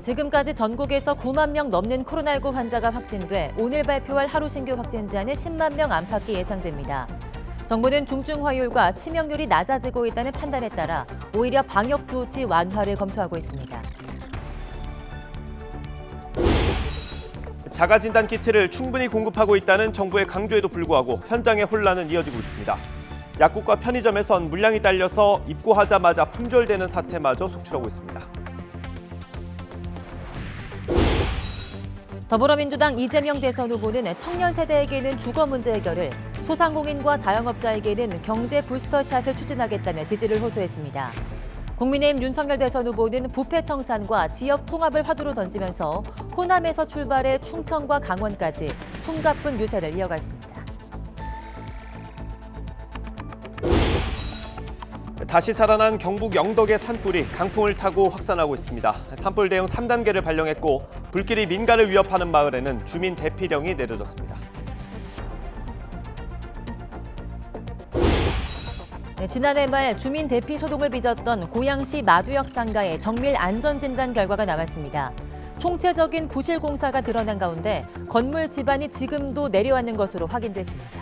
지금까지 전국에서 9만 명 넘는 코로나19 환자가 확진돼 오늘 발표할 하루 신규 확진자는 10만 명 안팎이 예상됩니다. 정부는 중증 화율과 치명률이 낮아지고 있다는 판단에 따라 오히려 방역 조치 완화를 검토하고 있습니다. 자가진단 키트를 충분히 공급하고 있다는 정부의 강조에도 불구하고 현장의 혼란은 이어지고 있습니다. 약국과 편의점에선 물량이 딸려서 입고하자마자 품절되는 사태마저 속출하고 있습니다. 더불어민주당 이재명 대선 후보는 청년 세대에게는 주거 문제 해결을, 소상공인과 자영업자에게는 경제 부스터샷을 추진하겠다며 지지를 호소했습니다. 국민의힘 윤석열 대선 후보는 부패 청산과 지역 통합을 화두로 던지면서 호남에서 출발해 충청과 강원까지 숨가쁜 유세를 이어갔습니다. 다시 살아난 경북 영덕의 산불이 강풍을 타고 확산하고 있습니다. 산불 대응 3단계를 발령했고 불길이 민가를 위협하는 마을에는 주민 대피령이 내려졌습니다. 지난해 말 주민 대피 소동을 빚었던 고양시 마두역 상가의 정밀 안전진단 결과가 나왔습니다. 총체적인 부실 공사가 드러난 가운데 건물 지반이 지금도 내려앉는 것으로 확인됐습니다.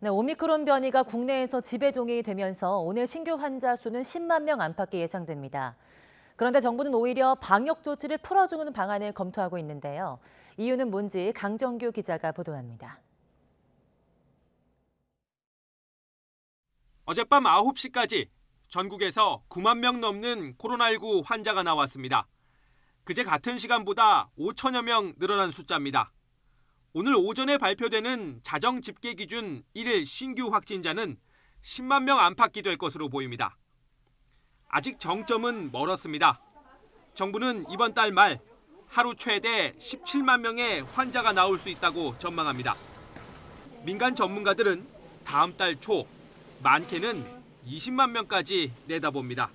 오미크론 변이가 국내에서 지배종이 되면서 오늘 신규 환자 수는 10만 명 안팎이 예상됩니다. 그런데 정부는 오히려 방역 조치를 풀어주는 방안을 검토하고 있는데요. 이유는 뭔지 강정규 기자가 보도합니다. 어젯밤 9시까지 전국에서 9만 명 넘는 코로나19 환자가 나왔습니다. 그제 같은 시간보다 5천여 명 늘어난 숫자입니다. 오늘 오전에 발표되는 자정 집계 기준 1일 신규 확진자는 10만 명 안팎이 될 것으로 보입니다. 아직 정점은 멀었습니다. 정부는 이번 달 말 하루 최대 17만 명의 환자가 나올 수 있다고 전망합니다. 민간 전문가들은 다음 달 초 많게는 20만 명까지 내다봅니다.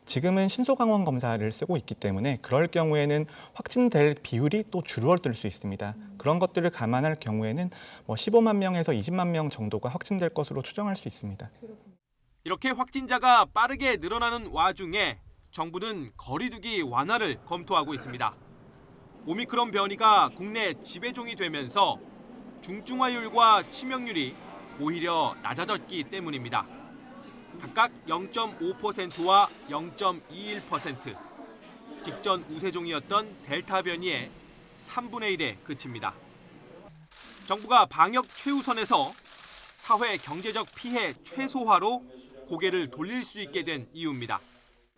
지금은 신속항원 검사를 쓰고 있기 때문에 그럴 경우에는 확진될 비율이 또 줄어들 수 있습니다. 그런 것들을 감안할 경우에는 15만 명에서 20만 명 정도가 확진될 것으로 추정할 수 있습니다. 이렇게 확진자가 빠르게 늘어나는 와중에 정부는 거리 두기 완화를 검토하고 있습니다. 오미크론 변이가 국내 지배종이 되면서 중증화율과 치명률이 오히려 낮아졌기 때문입니다. 각각 0.5%와 0.21%, 직전 우세종이었던 델타 변이의 3분의 1에 그칩니다. 정부가 방역 최우선에서 사회 경제적 피해 최소화로 고개를 돌릴 수 있게 된 이유입니다.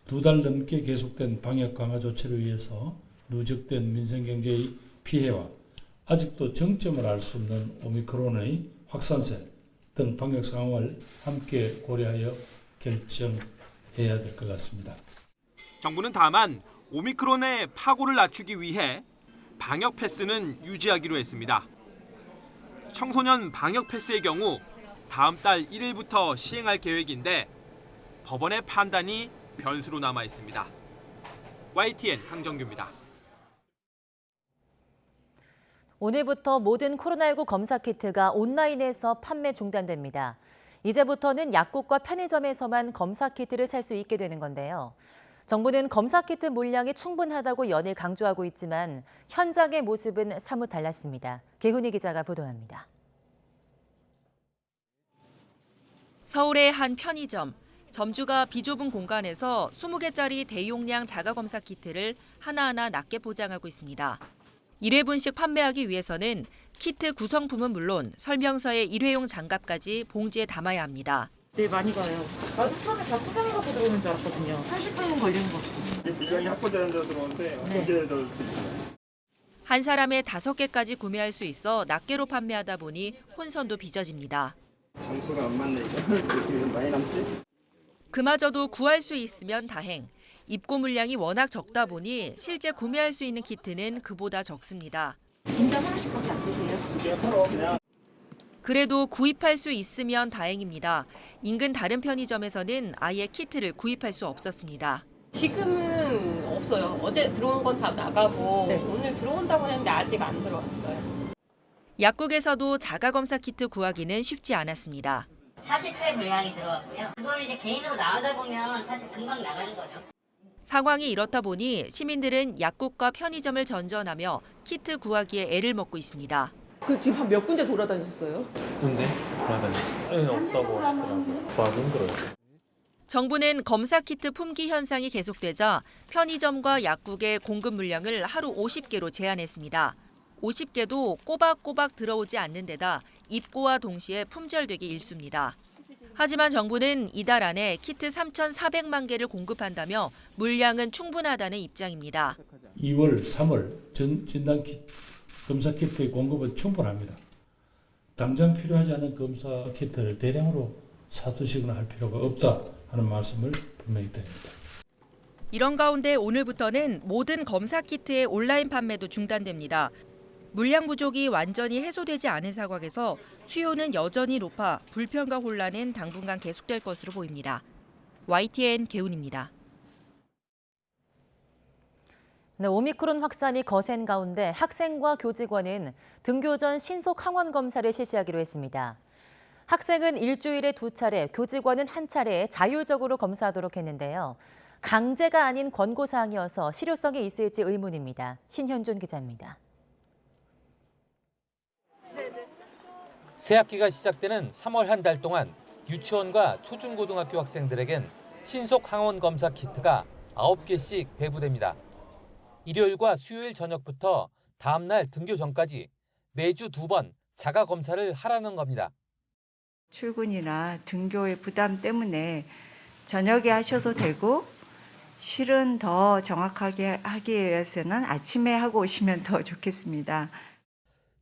2달 넘게 계속된 방역 강화 조치를 위해서 누적된 민생경제의 피해와 아직도 정점을 알 수 없는 오미크론의 확산세 등 방역 상황을 함께 고려하여 결정해야 될 것 같습니다. 정부는 다만 오미크론의 파고를 낮추기 위해 방역 패스는 유지하기로 했습니다. 청소년 방역 패스의 경우 다음 달 1일부터 시행할 계획인데 법원의 판단이 변수로 남아 있습니다. YTN 강정규입니다. 오늘부터 모든 코로나19 검사 키트가 온라인에서 판매 중단됩니다. 이제부터는 약국과 편의점에서만 검사 키트를 살 수 있게 되는 건데요. 정부는 검사 키트 물량이 충분하다고 연일 강조하고 있지만 현장의 모습은 사뭇 달랐습니다. 개훈이 기자가 보도합니다. 서울의 한 편의점. 점주가 비좁은 공간에서 20개짜리 대용량 자가검사 키트를 하나하나 낱개 포장하고 있습니다. 1회분씩 판매하기 위해서는 키트 구성품은 물론 설명서에 일회용 장갑까지 봉지에 담아야 합니다. 네, 많이 가요. 나도 처음에 다 포장해갖고 들어오는 줄 알았거든요. 30분은 걸리는 것 같아요. 물량이 확보되는 데로 들어오는데 언제 넣을 수 있어요? 한 사람에 5개까지 구매할 수 있어 낱개로 판매하다 보니 혼선도 빚어집니다. 장수가 안 맞네 이거. 많이 남지? 그마저도 구할 수 있으면 다행. 입고 물량이 워낙 적다 보니 실제 구매할 수 있는 키트는 그보다 적습니다. 인당 하나씩밖에 안 쓰세요? 그래도 구입할 수 있으면 다행입니다. 인근 다른 편의점에서는 아예 키트를 구입할 수 없었습니다. 지금은 없어요. 어제 들어온 건 다 나가고 네. 오늘 들어온다고 했는데 아직 안 들어왔어요. 약국에서도 자가검사 키트 구하기는 쉽지 않았습니다. 40회 물량이 들어왔고요. 그걸 이제 개인으로 나가다 보면 사실 금방 나가는 거죠. 상황이 이렇다 보니 시민들은 약국과 편의점을 전전하며 키트 구하기에 애를 먹고 있습니다. 그 지금 한 몇 군데 돌아다니셨어요? 군데 돌아다녔어요. 없다고 하시더라고요. 구하기 힘들어요. 정부는 검사 키트 품귀 현상이 계속되자 편의점과 약국의 공급 물량을 하루 50개로 제한했습니다. 50개도 꼬박꼬박 들어오지 않는 데다 입고와 동시에 품절되기 일쑤입니다. 하지만 정부는 이달 안에 키트 3,400만 개를 공급한다며 물량은 충분하다는 입장입니다. 2월, 3월 진단 검사 키트의 공급은 충분합니다. 당장 필요하지 않은 검사 키트를 대량으로 사두시거나 할 필요가 없다 하는 말씀을 분명히 드립니다. 이런 가운데 오늘부터는 모든 검사 키트의 온라인 판매도 중단됩니다. 물량 부족이 완전히 해소되지 않은 상황에서 수요는 여전히 높아 불편과 혼란은 당분간 계속될 것으로 보입니다. YTN 개훈입니다. 네, 오미크론 확산이 거센 가운데 학생과 교직원은 등교 전 신속 항원 검사를 실시하기로 했습니다. 학생은 일주일에 2차례, 교직원은 1차례 자율적으로 검사하도록 했는데요. 강제가 아닌 권고사항이어서 실효성이 있을지 의문입니다. 신현준 기자입니다. 새학기가 시작되는 3월 한 달 동안 유치원과 초중고등학교 학생들에겐 신속 항원 검사 키트가 9개씩 배부됩니다. 일요일과 수요일 저녁부터 다음 날 등교 전까지 매주 2번 자가 검사를 하라는 겁니다. 출근이나 등교의 부담 때문에 저녁에 하셔도 되고 실은 더 정확하게 하기 위해서는 아침에 하고 오시면 더 좋겠습니다.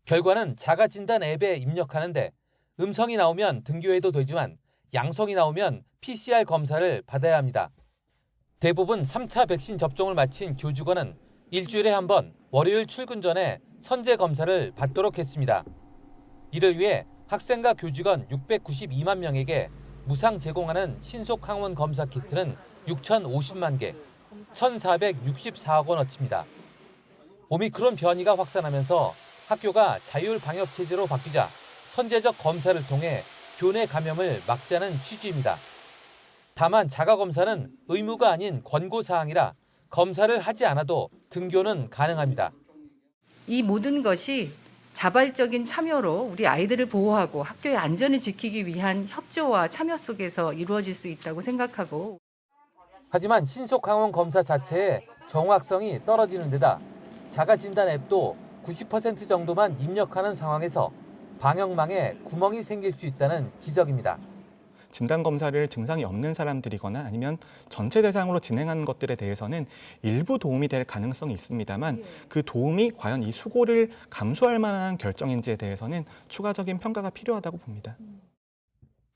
결과는 자가진단 앱에 입력하는데 음성이 나오면 등교해도 되지만 양성이 나오면 PCR 검사를 받아야 합니다. 대부분 3차 백신 접종을 마친 교직원은 일주일에 한 번 월요일 출근 전에 선제 검사를 받도록 했습니다. 이를 위해 학생과 교직원 692만 명에게 무상 제공하는 신속 항원 검사 키트는 6,050만 개, 1,464억 원어치입니다. 오미크론 변이가 확산하면서 학교가 자율 방역 체제로 바뀌자 선제적 검사를 통해 교내 감염을 막자는 취지입니다. 다만 자가 검사는 의무가 아닌 권고 사항이라 검사를 하지 않아도 등교는 가능합니다. 이 모든 것이 자발적인 참여로 우리 아이들을 보호하고 학교의 안전을 지키기 위한 협조와 참여 속에서 이루어질 수 있다고 생각하고. 하지만 신속 항원 검사 자체의 정확성이 떨어지는 데다 자가 진단 앱도 90% 정도만 입력하는 상황에서 방역망에 구멍이 생길 수 있다는 지적입니다. 진단검사를 증상이 없는 사람들이거나 아니면 전체 대상으로 진행하는 것들에 대해서는 일부 도움이 될 가능성이 있습니다만 그 도움이 과연 이 수고를 감수할 만한 결정인지에 대해서는 추가적인 평가가 필요하다고 봅니다.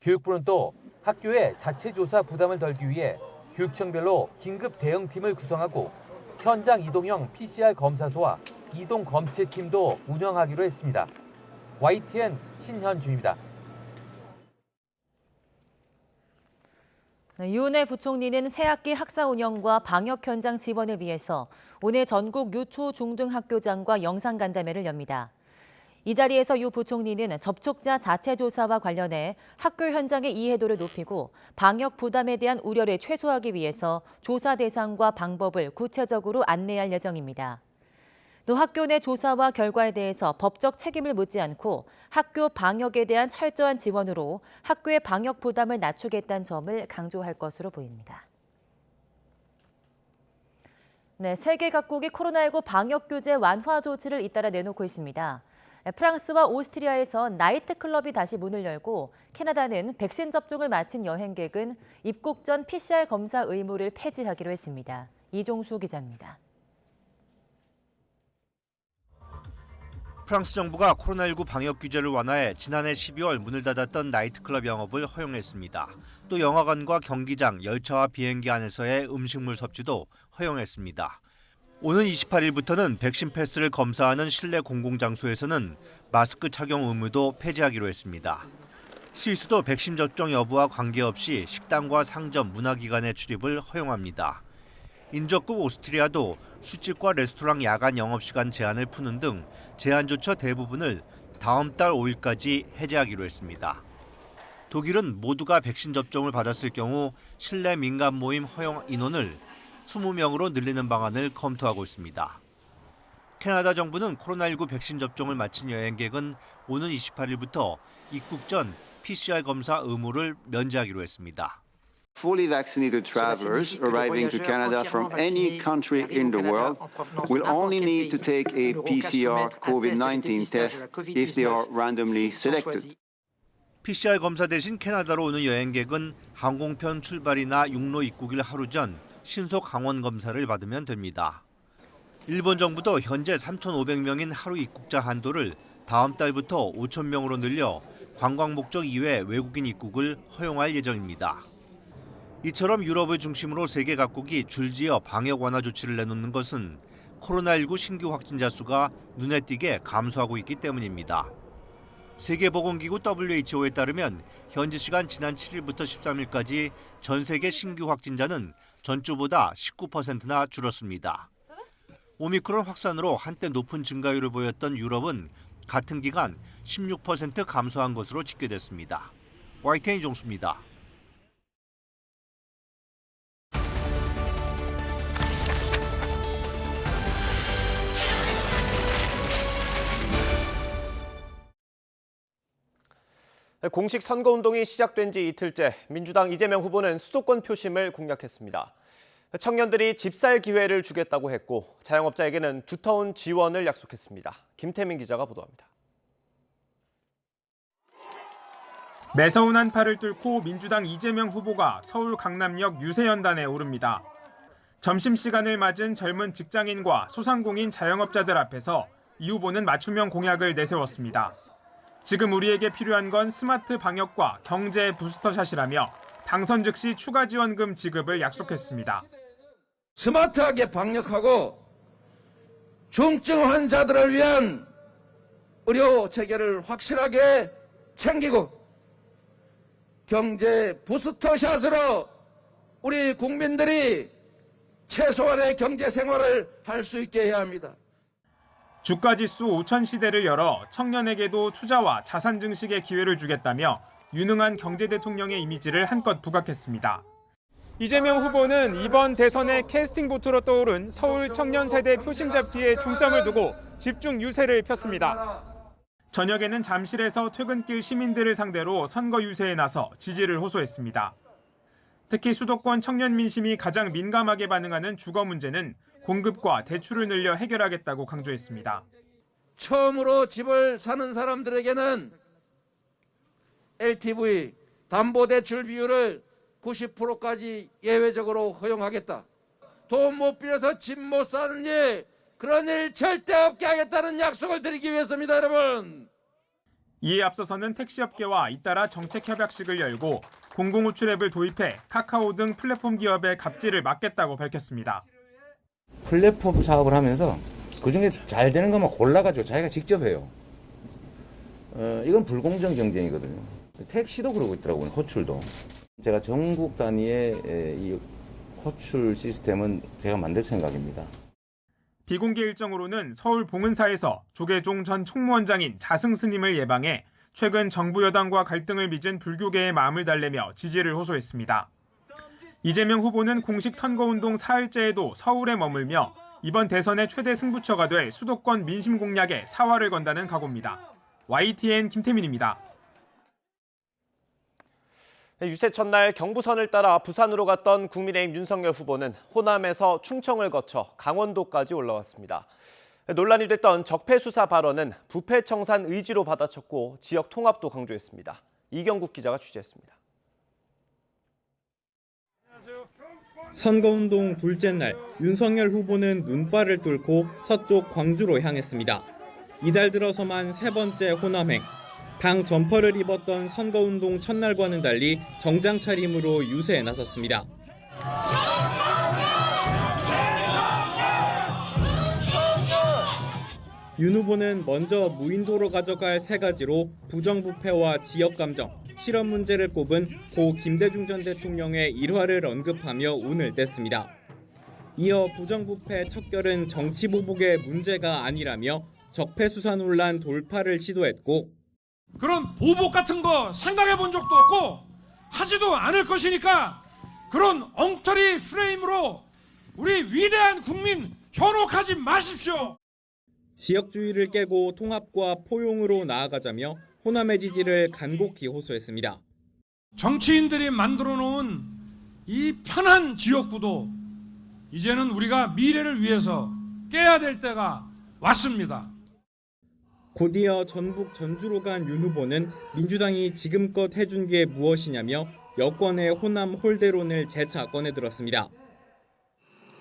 교육부는 또 학교의 자체 조사 부담을 덜기 위해 교육청별로 긴급 대응팀을 구성하고 현장 이동형 PCR 검사소와 이동 검체팀도 운영하기로 했습니다. YTN 신현주입니다. 유은혜 부총리는 새학기 학사 운영과 방역 현장 지원을 위해서 오늘 전국 유초 중등학교장과 영상간담회를 엽니다. 이 자리에서 유 부총리는 접촉자 자체 조사와 관련해 학교 현장의 이해도를 높이고 방역 부담에 대한 우려를 최소화하기 위해서 조사 대상과 방법을 구체적으로 안내할 예정입니다. 또 학교 내 조사와 결과에 대해서 법적 책임을 묻지 않고 학교 방역에 대한 철저한 지원으로 학교의 방역 부담을 낮추겠다는 점을 강조할 것으로 보입니다. 네, 세계 각국이 코로나19 방역 규제 완화 조치를 잇따라 내놓고 있습니다. 프랑스와 오스트리아에서 나이트클럽이 다시 문을 열고 캐나다는 백신 접종을 마친 여행객은 입국 전 PCR 검사 의무를 폐지하기로 했습니다. 이종수 기자입니다. 프랑스 정부가 코로나19 방역 규제를 완화해 지난해 12월 문을 닫았던 나이트클럽 영업을 허용했습니다. 또 영화관과 경기장, 열차와 비행기 안에서의 음식물 섭취도 허용했습니다. 오는 28일부터는 백신 패스를 검사하는 실내 공공장소에서는 마스크 착용 의무도 폐지하기로 했습니다. 스위스도 백신 접종 여부와 관계없이 식당과 상점, 문화기관의 출입을 허용합니다. 인접국 오스트리아도 술집과 레스토랑 야간 영업시간 제한을 푸는 등 제한 조처 대부분을 다음 달 5일까지 해제하기로 했습니다. 독일은 모두가 백신 접종을 받았을 경우 실내 민간 모임 허용 인원을 20명으로 늘리는 방안을 검토하고 있습니다. 캐나다 정부는 코로나19 백신 접종을 마친 여행객은 오는 28일부터 입국 전 PCR 검사 의무를 면제하기로 했습니다. Fully vaccinated travelers arriving to Canada from any country in the world will only need to take a PCR COVID-19 test if they are randomly selected. PCR 검사 대신 캐나다로 오는 여행객은 항공편 출발이나 육로 입국일 하루 전 신속 항원 검사를 받으면 됩니다. 일본 정부도 현재 3,500명인 하루 입국자 한도를 다음 달부터 5,000명으로 늘려 관광 목적 이외 외국인 입국을 허용할 예정입니다. 이처럼 유럽을 중심으로 세계 각국이 줄지어 방역 완화 조치를 내놓는 것은 코로나19 신규 확진자 수가 눈에 띄게 감소하고 있기 때문입니다. 세계보건기구 WHO에 따르면 현지 시간 지난 7일부터 13일까지 전 세계 신규 확진자는 전주보다 19%나 줄었습니다. 오미크론 확산으로 한때 높은 증가율을 보였던 유럽은 같은 기간 16% 감소한 것으로 집계됐습니다. YTN 종수입니다. 공식 선거운동이 시작된 지 이틀째 민주당 이재명 후보는 수도권 표심을 공략했습니다. 청년들이 집 살 기회를 주겠다고 했고 자영업자에게는 두터운 지원을 약속했습니다. 김태민 기자가 보도합니다. 매서운 한파를 뚫고 민주당 이재명 후보가 서울 강남역 유세연단에 오릅니다. 점심시간을 맞은 젊은 직장인과 소상공인 자영업자들 앞에서 이 후보는 맞춤형 공약을 내세웠습니다. 지금 우리에게 필요한 건 스마트 방역과 경제 부스터샷이라며 당선 즉시 추가 지원금 지급을 약속했습니다. 스마트하게 방역하고 중증 환자들을 위한 의료 체계를 확실하게 챙기고 경제 부스터샷으로 우리 국민들이 최소한의 경제 생활을 할 수 있게 해야 합니다. 주가지수 5천 시대를 열어 청년에게도 투자와 자산 증식의 기회를 주겠다며 유능한 경제 대통령의 이미지를 한껏 부각했습니다. 이재명 후보는 이번 대선의 캐스팅 보트로 떠오른 서울 청년 세대 표심 잡기에 중점을 두고 집중 유세를 폈습니다. 저녁에는 잠실에서 퇴근길 시민들을 상대로 선거 유세에 나서 지지를 호소했습니다. 특히 수도권 청년 민심이 가장 민감하게 반응하는 주거 문제는 공급과 대출을 늘려 해결하겠다고 강조했습니다. 처음으로 집을 사는 사람들에게는 LTV 담보대출 비율을 90%까지 예외적으로 허용하겠다. 돈 못 빌려서 집 못 사는 일, 그런 일 절대 없게 하겠다는 약속을 드리기 위해서입니다, 여러분. 이에 앞서서는 택시업계와 잇따라 정책 협약식을 열고 공공호출 앱을 도입해 카카오 등 플랫폼 기업의 갑질을 막겠다고 밝혔습니다. 플랫폼 사업을 하면서 그중에 잘 되는 것만 골라가지고 자기가 직접 해요. 이건 불공정 경쟁이거든요. 택시도 그러고 있더라고요. 호출도. 제가 전국 단위의 이 호출 시스템은 제가 만들 생각입니다. 비공개 일정으로는 서울 봉은사에서 조계종 전 총무원장인 자승 스님을 예방해 최근 정부 여당과 갈등을 빚은 불교계의 마음을 달래며 지지를 호소했습니다. 이재명 후보는 공식 선거운동 사흘째에도 서울에 머물며 이번 대선의 최대 승부처가 될 수도권 민심 공략에 사활을 건다는 각오입니다. YTN 김태민입니다. 유세 첫날 경부선을 따라 부산으로 갔던 국민의힘 윤석열 후보는 호남에서 충청을 거쳐 강원도까지 올라왔습니다. 논란이 됐던 적폐 수사 발언은 부패 청산 의지로 받아쳤고 지역 통합도 강조했습니다. 이경국 기자가 취재했습니다. 선거운동 둘째 날 윤석열 후보는 눈발을 뚫고 서쪽 광주로 향했습니다. 이달 들어서만 세 번째 호남행. 당 점퍼를 입었던 선거운동 첫날과는 달리 정장 차림으로 유세에 나섰습니다. 윤 후보는 먼저 무인도로 가져갈 세 가지로 부정부패와 지역감정, 실업 문제를 꼽은 고 김대중 전 대통령의 일화를 언급하며 운을 뗐습니다. 이어 부정부패 척결은 정치보복의 문제가 아니라며 적폐수사 논란 돌파를 시도했고 그런 보복 같은 거 생각해 본 적도 없고 하지도 않을 것이니까 그런 엉터리 프레임으로 우리 위대한 국민 현혹하지 마십시오. 지역주의를 깨고 통합과 포용으로 나아가자며 호남의 지지를 간곡히 호소했습니다. 정치인들이 만들어 놓은 이 편한 지역구도 이제는 우리가 미래를 위해서 깨야 될 때가 왔습니다. 곧이어 전북 전주로 간 윤 후보는 민주당이 지금껏 해준 게 무엇이냐며 여권의 호남 홀대론을 재차 꺼내들었습니다.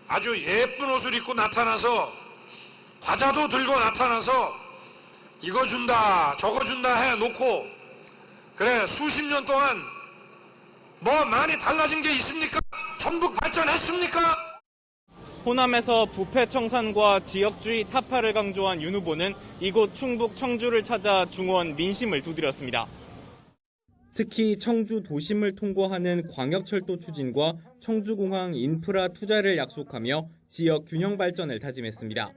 아주 예쁜 옷을 입고 나타나서 과자도 들고 나타나서 이거 준다 저거 준다 해놓고 그래 수십 년 동안 뭐 많이 달라진 게 있습니까? 전북 발전했습니까? 호남에서 부패 청산과 지역주의 타파를 강조한 윤 후보는 이곳 충북 청주를 찾아 중원 민심을 두드렸습니다. 특히 청주 도심을 통과하는 광역철도 추진과 청주공항 인프라 투자를 약속하며 지역 균형 발전을 다짐했습니다.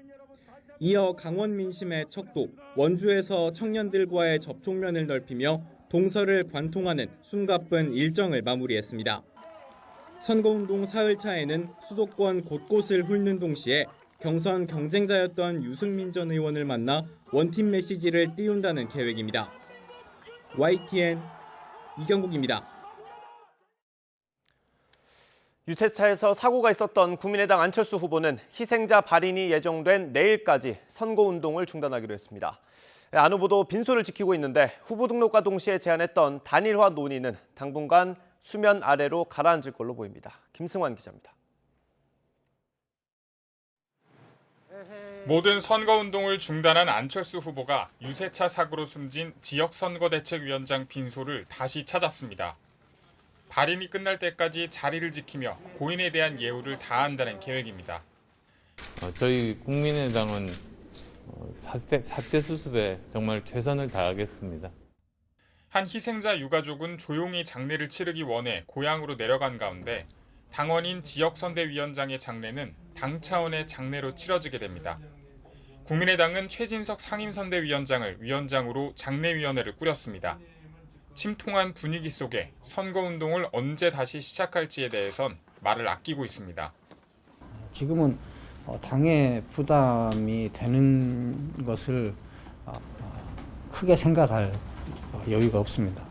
이어 강원 민심의 척도, 원주에서 청년들과의 접촉면을 넓히며 동서를 관통하는 숨가쁜 일정을 마무리했습니다. 선거운동 사흘차에는 수도권 곳곳을 훑는 동시에 경선 경쟁자였던 유승민 전 의원을 만나 원팀 메시지를 띄운다는 계획입니다. YTN 이경국입니다. 유세차에서 사고가 있었던 국민의당 안철수 후보는 희생자 발인이 예정된 내일까지 선거운동을 중단하기로 했습니다. 안 후보도 빈소를 지키고 있는데 후보 등록과 동시에 제안했던 단일화 논의는 당분간 수면 아래로 가라앉을 걸로 보입니다. 김승환 기자입니다. 모든 선거운동을 중단한 안철수 후보가 유세차 사고로 숨진 지역선거대책위원장 빈소를 다시 찾았습니다. 발인이 끝날 때까지 자리를 지키며 고인에 대한 예우를 다한다는 계획입니다. 저희 국민의당은 사태 수습에 정말 최선을 다하겠습니다. 한 희생자 유가족은 조용히 장례를 치르기 원해 고향으로 내려간 가운데 당원인 지역선대위원장의 장례는 당 차원의 장례로 치러지게 됩니다. 국민의당은 최진석 상임선대위원장을 위원장으로 장례위원회를 꾸렸습니다. 침통한 분위기 속에 선거운동을 언제 다시 시작할지에 대해선 말을 아끼고 있습니다. 지금은 당의 부담이 되는 것을 크게 생각할 여유가 없습니다.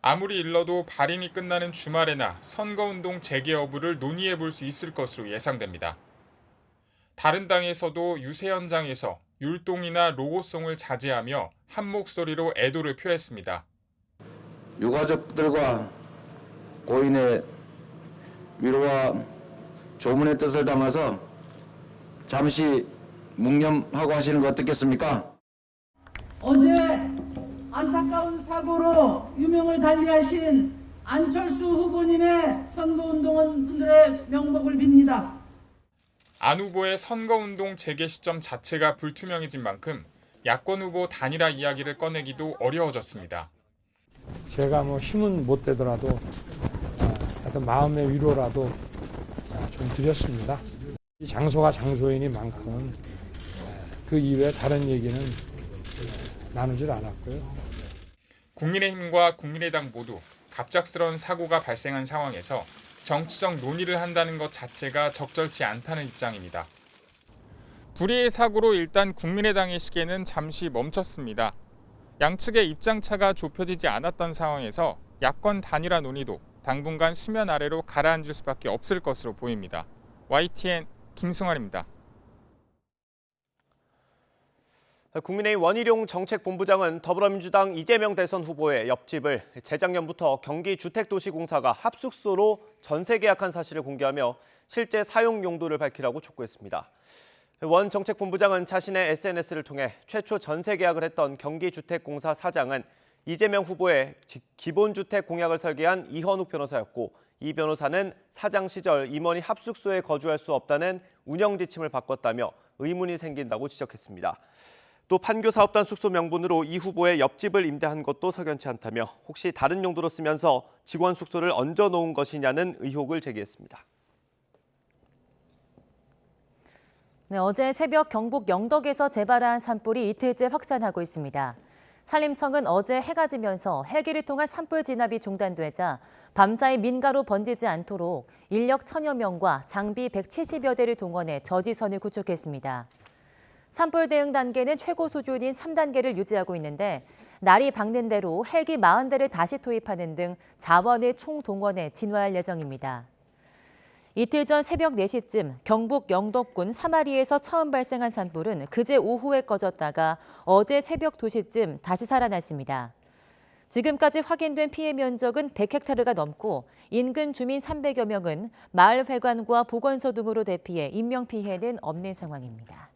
아무리 일러도 발인이 끝나는 주말에나 선거운동 재개 여부를 논의해 볼 수 있을 것으로 예상됩니다. 다른 당에서도 유세 현장에서 율동이나 로고송을 자제하며 한 목소리로 애도를 표했습니다. 유가족들과 고인의 위로와 조문의 뜻을 담아서 잠시 묵념하고 하시는 거 어떻겠습니까? 어제 안타까운 사고로 유명을 달리하신 안철수 후보님의 선거운동원들의 명복을 빕니다. 안 후보의 선거운동 재개 시점 자체가 불투명해진 만큼 야권 후보 단일화 이야기를 꺼내기도 어려워졌습니다. 제가 힘은 못 되더라도 하여튼 마음의 위로라도 좀 드렸습니다. 이 장소가 장소이니만큼 그 이외에 다른 얘기는 나누질 않았고요. 국민의힘과 국민의당 모두 갑작스러운 사고가 발생한 상황에서 정치적 논의를 한다는 것 자체가 적절치 않다는 입장입니다. 불의의 사고로 일단 국민의당의 시계는 잠시 멈췄습니다. 양측의 입장차가 좁혀지지 않았던 상황에서 야권 단일화 논의도 당분간 수면 아래로 가라앉을 수밖에 없을 것으로 보입니다. YTN 김승환입니다. 국민의힘 원희룡 정책본부장은 더불어민주당 이재명 대선 후보의 옆집을 재작년부터 경기주택도시공사가 합숙소로 전세 계약한 사실을 공개하며 실제 사용 용도를 밝히라고 촉구했습니다. 원 정책본부장은 자신의 SNS를 통해 최초 전세 계약을 했던 경기주택공사 사장은 이재명 후보의 기본주택 공약을 설계한 이현욱 변호사였고 이 변호사는 사장 시절 임원이 합숙소에 거주할 수 없다는 운영 지침을 바꿨다며 의문이 생긴다고 지적했습니다. 또 판교사업단 숙소 명분으로 이 후보의 옆집을 임대한 것도 석연치 않다며 혹시 다른 용도로 쓰면서 직원 숙소를 얹어 놓은 것이냐는 의혹을 제기했습니다. 네, 어제 새벽 경북 영덕에서 재발한 산불이 이틀째 확산하고 있습니다. 산림청은 어제 해가 지면서 헬기를 통한 산불 진압이 중단되자 밤사이 민가로 번지지 않도록 인력 1000여 명과 장비 170여 대를 동원해 저지선을 구축했습니다. 산불 대응 단계는 최고 수준인 3단계를 유지하고 있는데 날이 밝는 대로 헬기 40대를 다시 투입하는 등 자원을 총동원해 진화할 예정입니다. 이틀 전 새벽 4시쯤 경북 영덕군 사마리에서 처음 발생한 산불은 그제 오후에 꺼졌다가 어제 새벽 2시쯤 다시 살아났습니다. 지금까지 확인된 피해 면적은 100헥타르가 넘고 인근 주민 300여 명은 마을 회관과 보건소 등으로 대피해 인명피해는 없는 상황입니다.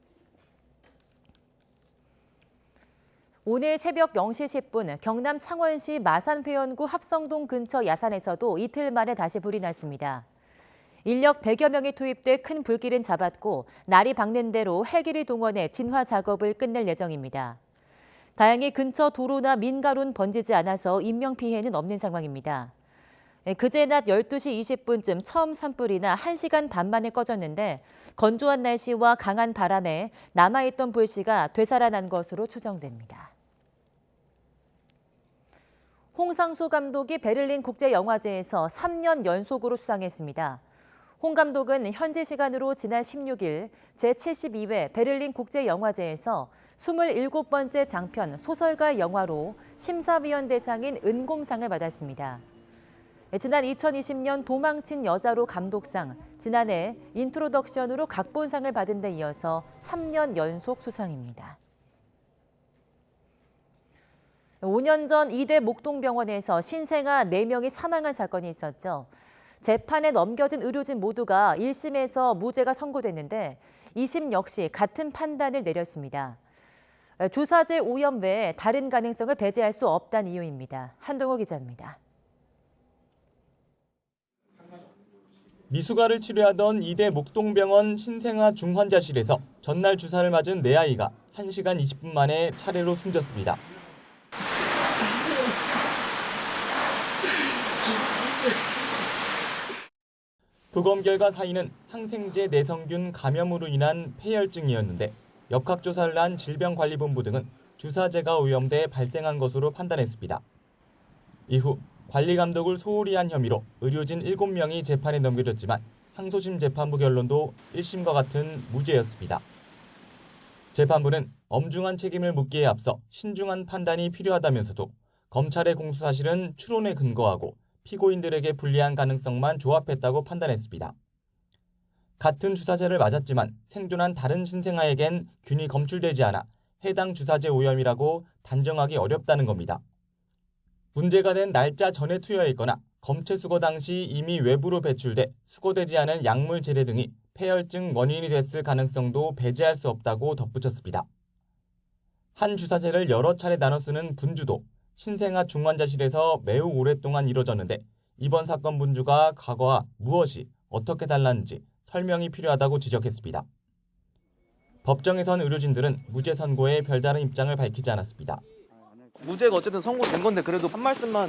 오늘 새벽 0시 10분 경남 창원시 마산회원구 합성동 근처 야산에서도 이틀 만에 다시 불이 났습니다. 인력 100여 명이 투입돼 큰 불길은 잡았고 날이 밝는 대로 헬기를 동원해 진화 작업을 끝낼 예정입니다. 다행히 근처 도로나 민가로는 번지지 않아서 인명피해는 없는 상황입니다. 그제 낮 12시 20분쯤 처음 산불이나 1시간 반 만에 꺼졌는데 건조한 날씨와 강한 바람에 남아있던 불씨가 되살아난 것으로 추정됩니다. 홍상수 감독이 베를린 국제영화제에서 3년 연속으로 수상했습니다. 홍 감독은 현지 시간으로 지난 16일 제72회 베를린 국제영화제에서 27번째 장편 소설가 영화로 심사위원 대상인 은곰상을 받았습니다. 지난 2020년 도망친 여자로 감독상, 지난해 인트로덕션으로 각본상을 받은 데 이어서 3년 연속 수상입니다. 5년 전 이대 목동병원에서 신생아 4명이 사망한 사건이 있었죠. 재판에 넘겨진 의료진 모두가 1심에서 무죄가 선고됐는데 2심 역시 같은 판단을 내렸습니다. 주사제 오염 외에 다른 가능성을 배제할 수 없다는 이유입니다. 한동호 기자입니다. 미숙아를 치료하던 이대 목동병원 신생아 중환자실에서 전날 주사를 맞은 4아이가 1시간 20분 만에 차례로 숨졌습니다. 부검 결과 사인은 항생제 내성균 감염으로 인한 폐혈증이었는데 역학조사를 한 질병관리본부 등은 주사제가 오염돼 발생한 것으로 판단했습니다. 이후 관리감독을 소홀히 한 혐의로 의료진 7명이 재판에 넘겨졌지만 항소심 재판부 결론도 1심과 같은 무죄였습니다. 재판부는 엄중한 책임을 묻기에 앞서 신중한 판단이 필요하다면서도 검찰의 공소 사실은 추론에 근거하고 피고인들에게 불리한 가능성만 조합했다고 판단했습니다. 같은 주사제를 맞았지만 생존한 다른 신생아에겐 균이 검출되지 않아 해당 주사제 오염이라고 단정하기 어렵다는 겁니다. 문제가 된 날짜 전에 투여했거나 검체 수거 당시 이미 외부로 배출돼 수거되지 않은 약물 재래 등이 폐혈증 원인이 됐을 가능성도 배제할 수 없다고 덧붙였습니다. 한 주사제를 여러 차례 나눠 쓰는 분주도 신생아 중환자실에서 매우 오랫동안 이뤄졌는데 이번 사건 분주가 과거와 무엇이 어떻게 달랐는지 설명이 필요하다고 지적했습니다. 법정에선 의료진들은 무죄 선고에 별다른 입장을 밝히지 않았습니다. 무죄가 어쨌든 선고된 건데 그래도 한 말씀만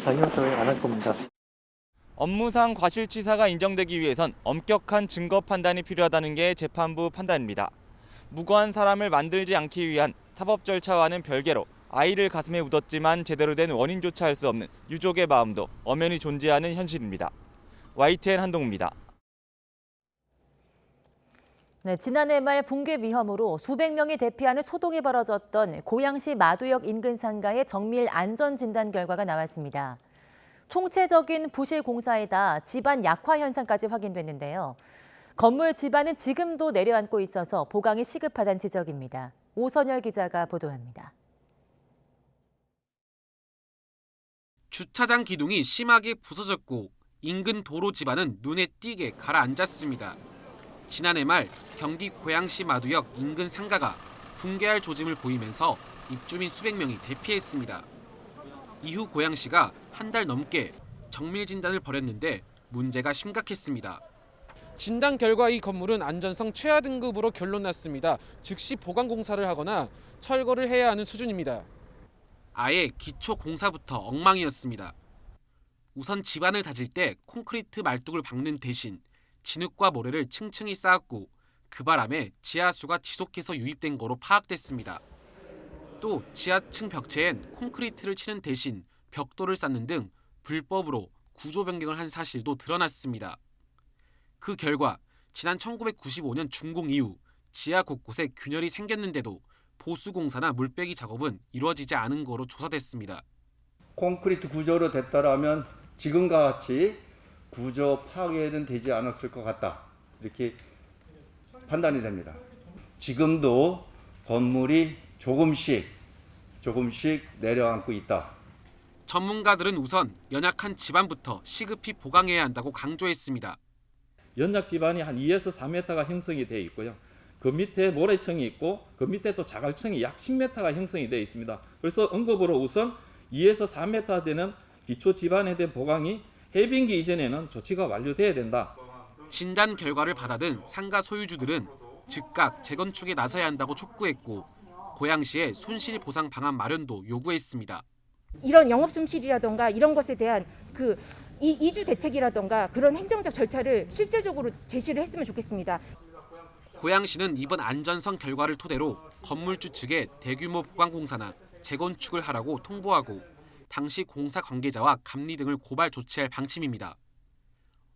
다니면서 안 할 겁니다. 업무상 과실치사가 인정되기 위해선 엄격한 증거 판단이 필요하다는 게 재판부 판단입니다. 무고한 사람을 만들지 않기 위한 사법 절차와는 별개로 아이를 가슴에 묻었지만 제대로 된 원인조차 알 수 없는 유족의 마음도 엄연히 존재하는 현실입니다. YTN 한동우입니다. 네, 지난해 말 붕괴 위험으로 수백 명이 대피하는 소동이 벌어졌던 고양시 마두역 인근 상가의 정밀 안전 진단 결과가 나왔습니다. 총체적인 부실 공사에다 집안 약화 현상까지 확인됐는데요. 건물 집안은 지금도 내려앉고 있어서 보강이 시급하다는 지적입니다. 오선열 기자가 보도합니다. 주차장 기둥이 심하게 부서졌고 인근 도로 집안은 눈에 띄게 가라앉았습니다. 지난해 말 경기 고양시 마두역 인근 상가가 붕괴할 조짐을 보이면서 입주민 수백 명이 대피했습니다. 이후 고양시가 한 달 넘게 정밀 진단을 벌였는데 문제가 심각했습니다. 진단 결과 이 건물은 안전성 최하 등급으로 결론났습니다. 즉시 보강 공사를 하거나 철거를 해야 하는 수준입니다. 아예 기초 공사부터 엉망이었습니다. 우선 집안을 다질 때 콘크리트 말뚝을 박는 대신 진흙과 모래를 층층이 쌓았고 그 바람에 지하수가 지속해서 유입된 거로 파악됐습니다. 또 지하층 벽체엔 콘크리트를 치는 대신 벽돌을 쌓는 등 불법으로 구조 변경을 한 사실도 드러났습니다. 그 결과 지난 1995년 준공 이후 지하 곳곳에 균열이 생겼는데도 보수공사나 물빼기 작업은 이루어지지 않은 거로 조사됐습니다. 콘크리트 구조로 됐다라면 지금과 같이 구조 파괴는 되지 않았을 것 같다. 이렇게 판단이 됩니다. 지금도 건물이 조금씩 내려앉고 있다. 전문가들은 우선 연약한 집안부터 시급히 보강해야 한다고 강조했습니다. 연약 집안이 한 2에서 4m가 형성이 되어 있고요. 그 밑에 모래층이 있고 그 밑에 또 자갈층이 약 10m가 형성이 되어 있습니다. 그래서 응급으로 우선 2에서 4m 되는 기초 집안에 대한 보강이 해빙기 이전에는 조치가 완료돼야 된다. 진단 결과를 받아든 상가 소유주들은 즉각 재건축에 나서야 한다고 촉구했고 고양시의 손실 보상 방안 마련도 요구했습니다. 이런 영업 손실이라던가 이런 것에 대한 그 이주 대책이라던가 그런 행정적 절차를 실질적으로 제시를 했으면 좋겠습니다. 고양시는 이번 안전성 결과를 토대로 건물주 측에 대규모 보강 공사나 재건축을 하라고 통보하고 당시 공사 관계자와 감리 등을 고발 조치할 방침입니다.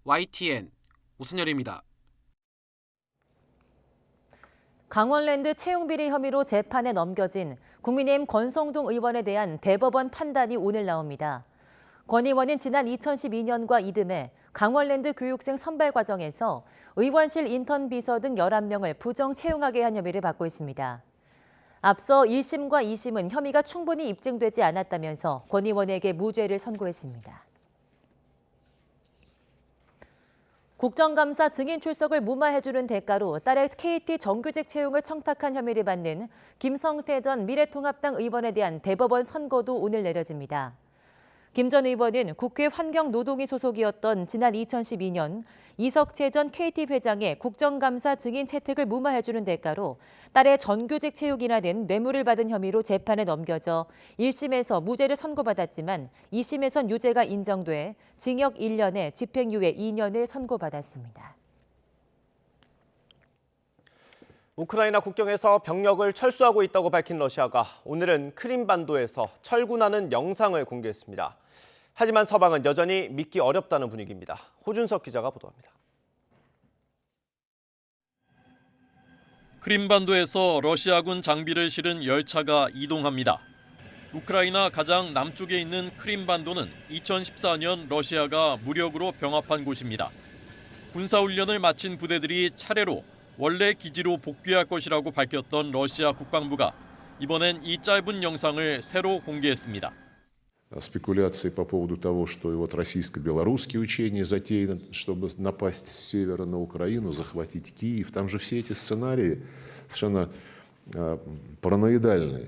YTN 오선열입니다. 강원랜드 채용비리 혐의로 재판에 넘겨진 국민의힘 권성동 의원에 대한 대법원 판단이 오늘 나옵니다. 권 의원은 지난 2012년과 이듬해 강원랜드 교육생 선발 과정에서 의원실 인턴 비서 등 11명을 부정 채용하게 한 혐의를 받고 있습니다. 앞서 1심과 2심은 혐의가 충분히 입증되지 않았다면서 권 의원에게 무죄를 선고했습니다. 국정감사 증인 출석을 무마해주는 대가로 딸의 KT 정규직 채용을 청탁한 혐의를 받는 김성태 전 미래통합당 의원에 대한 대법원 선고도 오늘 내려집니다. 김 전 의원은 국회 환경노동위 소속이었던 지난 2012년 이석채 전 KT 회장의 국정감사 증인 채택을 무마해주는 대가로 딸의 정규직 채용이라는 뇌물을 받은 혐의로 재판에 넘겨져 1심에서 무죄를 선고받았지만 2심에선 유죄가 인정돼 징역 1년에 집행유예 2년을 선고받았습니다. 우크라이나 국경에서 병력을 철수하고 있다고 밝힌 러시아가 오늘은 크림반도에서 철군하는 영상을 공개했습니다. 하지만 서방은 여전히 믿기 어렵다는 분위기입니다. 호준석 기자가 보도합니다. 크림반도에서 러시아군 장비를 실은 열차가 이동합니다. 우크라이나 가장 남쪽에 있는 크림반도는 2014년 러시아가 무력으로 병합한 곳입니다. 군사훈련을 마친 부대들이 차례로 원래 기지로 복귀할 것이라고 밝혔던 러시아 국방부가 이번엔 이 짧은 영상을 새로 공개했습니다. Спекуляции по поводу того, что вот российско-белорусские учения затеяны, чтобы напасть с севера на Украину, захватить Киев. Там же все эти сценарии совершенно параноидальные.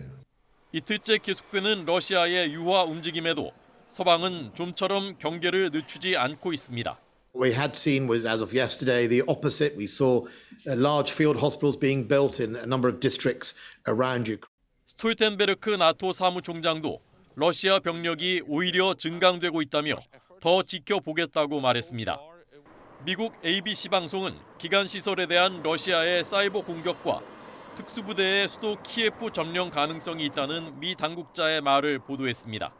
이틀째 계속되는 러시아의 유화 움직임에도 서방은 좀처럼 경계를 늦추지 않고 있습니다. We had seen was, as of yesterday, the opposite. We saw large field hospitals being built in a number of districts around Ukraine. 스톨텐베르크 나토 사무총장도 러시아 병력이 오히려 증강되고 있다며 더 지켜보겠다고 말했습니다. 미국 ABC 방송은 기간 시설에 대한 러시아의 사이버 공격과 특수부대의 수도 키예프 점령 가능성이 있다는 미 당국자의 말을 보도했습니다.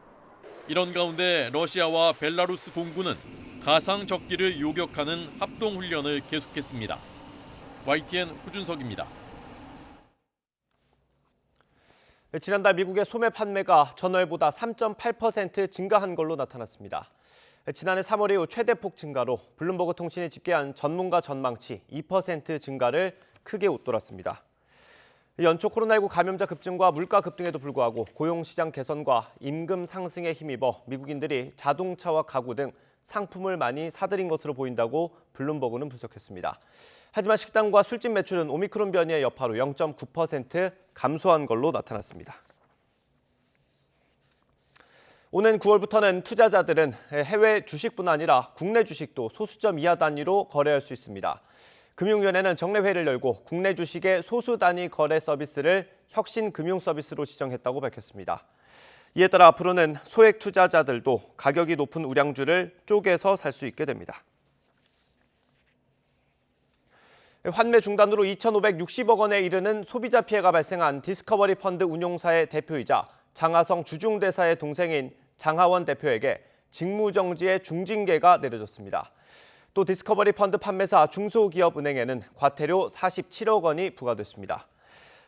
이런 가운데 러시아와 벨라루스 공군은 가상 적기를 요격하는 합동 훈련을 계속했습니다. YTN 호준석입니다. 지난달 미국의 소매 판매가 전월보다 3.8% 증가한 걸로 나타났습니다. 지난해 3월 이후 최대폭 증가로 블룸버그 통신이 집계한 전문가 전망치 2% 증가를 크게 웃돌았습니다. 연초 코로나19 감염자 급증과 물가 급등에도 불구하고 고용시장 개선과 임금 상승에 힘입어 미국인들이 자동차와 가구 등 상품을 많이 사들인 것으로 보인다고 블룸버그는 분석했습니다. 하지만 식당과 술집 매출은 오미크론 변이의 여파로 0.9% 감소한 걸로 나타났습니다. 오는 9월부터는 투자자들은 해외 주식뿐 아니라 국내 주식도 소수점 이하 단위로 거래할 수 있습니다. 금융위원회는 정례회의를 열고 국내 주식의 소수 단위 거래 서비스를 혁신금융서비스로 지정했다고 밝혔습니다. 이에 따라 앞으로는 소액 투자자들도 가격이 높은 우량주를 쪼개서 살 수 있게 됩니다. 환매 중단으로 2,560억 원에 이르는 소비자 피해가 발생한 디스커버리 펀드 운용사의 대표이자 장하성 주중대사의 동생인 장하원 대표에게 직무정지의 중징계가 내려졌습니다. 또 디스커버리 펀드 판매사 중소기업은행에는 과태료 47억 원이 부과됐습니다.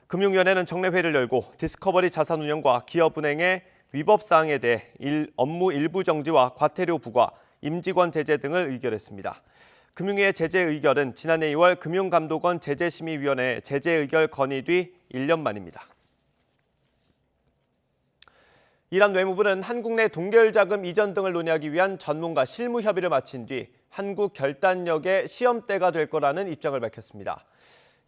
금융위원회는 정례회를 열고 디스커버리 자산운용과 기업은행의 위법사항에 대해 업무 일부 정지와 과태료 부과, 임직원 제재 등을 의결했습니다. 금융위의 제재 의결은 지난해 2월 금융감독원 제재심의위원회 제재 의결 건의 뒤 1년 만입니다. 이란 외무부는 한국 내 동결자금 이전 등을 논의하기 위한 전문가 실무 협의를 마친 뒤 한국 결단력의 시험대가 될 거라는 입장을 밝혔습니다.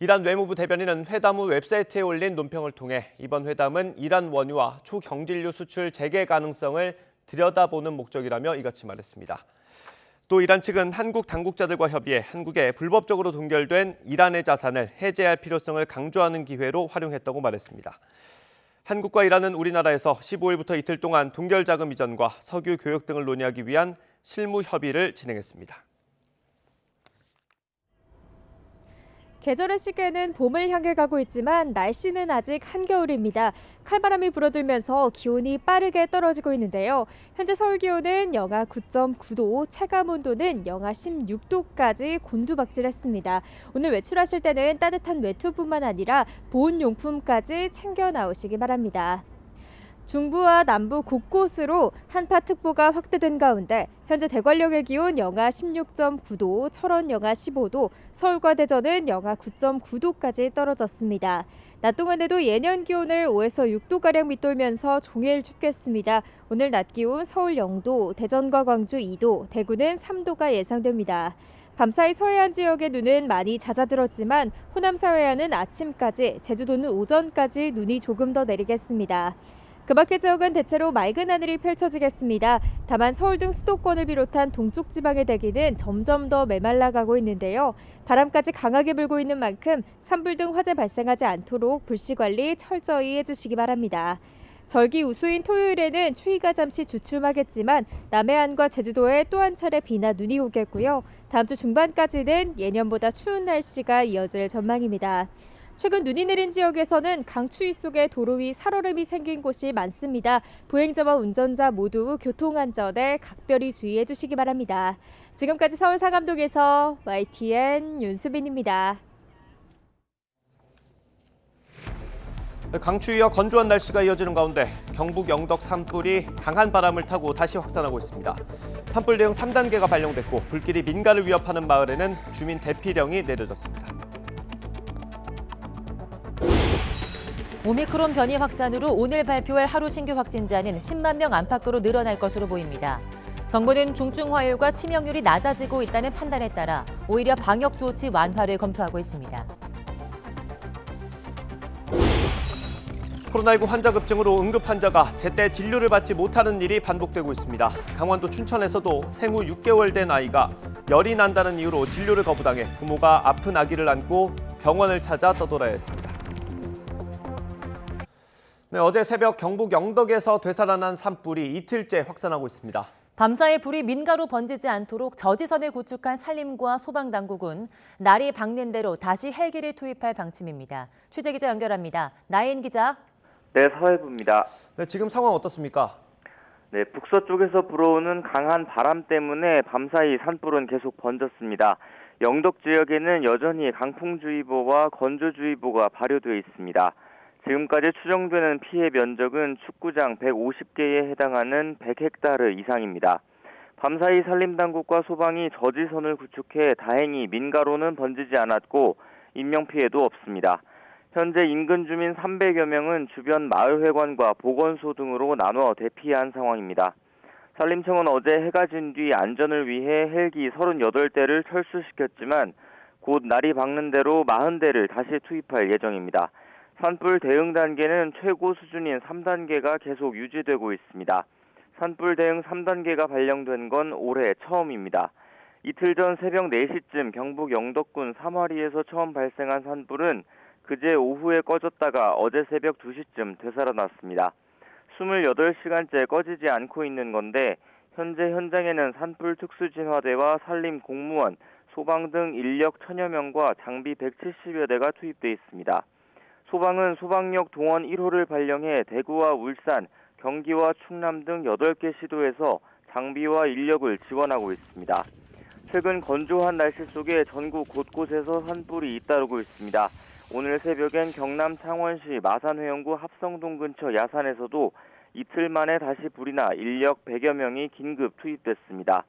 이란 외무부 대변인은 회담 후 웹사이트에 올린 논평을 통해 이번 회담은 이란 원유와 초경질유 수출 재개 가능성을 들여다보는 목적이라며 이같이 말했습니다. 또 이란 측은 한국 당국자들과 협의해 한국에 불법적으로 동결된 이란의 자산을 해제할 필요성을 강조하는 기회로 활용했다고 말했습니다. 한국과 이란은 우리나라에서 15일부터 이틀 동안 동결자금 이전과 석유 교역 등을 논의하기 위한 실무 협의를 진행했습니다. 계절의 시계는 봄을 향해 가고 있지만 날씨는 아직 한겨울입니다. 칼바람이 불어들면서 기온이 빠르게 떨어지고 있는데요. 현재 서울 기온은 영하 9.9도, 체감온도는 영하 16도까지 곤두박질했습니다. 오늘 외출하실 때는 따뜻한 외투뿐만 아니라 보온용품까지 챙겨 나오시기 바랍니다. 중부와 남부 곳곳으로 한파특보가 확대된 가운데 현재 대관령의 기온 영하 16.9도, 철원 영하 15도, 서울과 대전은 영하 9.9도까지 떨어졌습니다. 낮 동안에도 예년 기온을 5에서 6도가량 밑돌면서 종일 춥겠습니다. 오늘 낮 기온 서울 0도, 대전과 광주 2도, 대구는 3도가 예상됩니다. 밤사이 서해안 지역의 눈은 많이 잦아들었지만 호남 서해안은 아침까지, 제주도는 오전까지 눈이 조금 더 내리겠습니다. 그 밖의 지역은 대체로 맑은 하늘이 펼쳐지겠습니다. 다만 서울 등 수도권을 비롯한 동쪽 지방의 대기는 점점 더 메말라가고 있는데요. 바람까지 강하게 불고 있는 만큼 산불 등 화재 발생하지 않도록 불씨 관리 철저히 해주시기 바랍니다. 절기 우수인 토요일에는 추위가 잠시 주춤하겠지만 남해안과 제주도에 또 한 차례 비나 눈이 오겠고요. 다음 주 중반까지는 예년보다 추운 날씨가 이어질 전망입니다. 최근 눈이 내린 지역에서는 강추위 속에 도로 위 살얼음이 생긴 곳이 많습니다. 보행자와 운전자 모두 교통안전에 각별히 주의해 주시기 바랍니다. 지금까지 서울 상암동에서 YTN 윤수빈입니다. 강추위와 건조한 날씨가 이어지는 가운데 경북 영덕 산불이 강한 바람을 타고 다시 확산하고 있습니다. 산불 대응 3단계가 발령됐고 불길이 민가를 위협하는 마을에는 주민 대피령이 내려졌습니다. 오미크론 변이 확산으로 오늘 발표할 하루 신규 확진자는 10만 명 안팎으로 늘어날 것으로 보입니다. 정부는 중증 화율과 치명률이 낮아지고 있다는 판단에 따라 오히려 방역 조치 완화를 검토하고 있습니다. 코로나19 환자 급증으로 응급 환자가 제때 진료를 받지 못하는 일이 반복되고 있습니다. 강원도 춘천에서도 생후 6개월 된 아이가 열이 난다는 이유로 진료를 거부당해 부모가 아픈 아기를 안고 병원을 찾아 떠돌아야 했습니다. 네, 어제 새벽 경북 영덕에서 되살아난 산불이 이틀째 확산하고 있습니다. 밤사이 불이 민가로 번지지 않도록 저지선을 구축한 산림과 소방당국은 날이 밝는 대로 다시 헬기를 투입할 방침입니다. 취재기자 연결합니다. 나인 기자. 네, 서해부입니다. 네, 지금 상황 어떻습니까? 네, 북서쪽에서 불어오는 강한 바람 때문에 밤사이 산불은 계속 번졌습니다. 영덕 지역에는 여전히 강풍주의보와 건조주의보가 발효되어 있습니다. 지금까지 추정되는 피해 면적은 축구장 150개에 해당하는 100헥타르 이상입니다. 밤사이 산림당국과 소방이 저지선을 구축해 다행히 민가로는 번지지 않았고 인명피해도 없습니다. 현재 인근 주민 300여 명은 주변 마을회관과 보건소 등으로 나눠 대피한 상황입니다. 산림청은 어제 해가 진 뒤 안전을 위해 헬기 38대를 철수시켰지만 곧 날이 밝는 대로 40대를 다시 투입할 예정입니다. 산불 대응 단계는 최고 수준인 3단계가 계속 유지되고 있습니다. 산불 대응 3단계가 발령된 건 올해 처음입니다. 이틀 전 새벽 4시쯤 경북 영덕군 삼화리에서 처음 발생한 산불은 그제 오후에 꺼졌다가 어제 새벽 2시쯤 되살아났습니다. 28시간째 꺼지지 않고 있는 건데 현재 현장에는 산불 특수진화대와 산림 공무원, 소방 등 인력 1000여 명과 장비 170여 대가 투입돼 있습니다. 소방은 소방력 동원 1호를 발령해 대구와 울산, 경기와 충남 등 8개 시도에서 장비와 인력을 지원하고 있습니다. 최근 건조한 날씨 속에 전국 곳곳에서 산불이 잇따르고 있습니다. 오늘 새벽엔 경남 창원시 마산회원구 합성동 근처 야산에서도 이틀 만에 다시 불이 나 인력 100여 명이 긴급 투입됐습니다.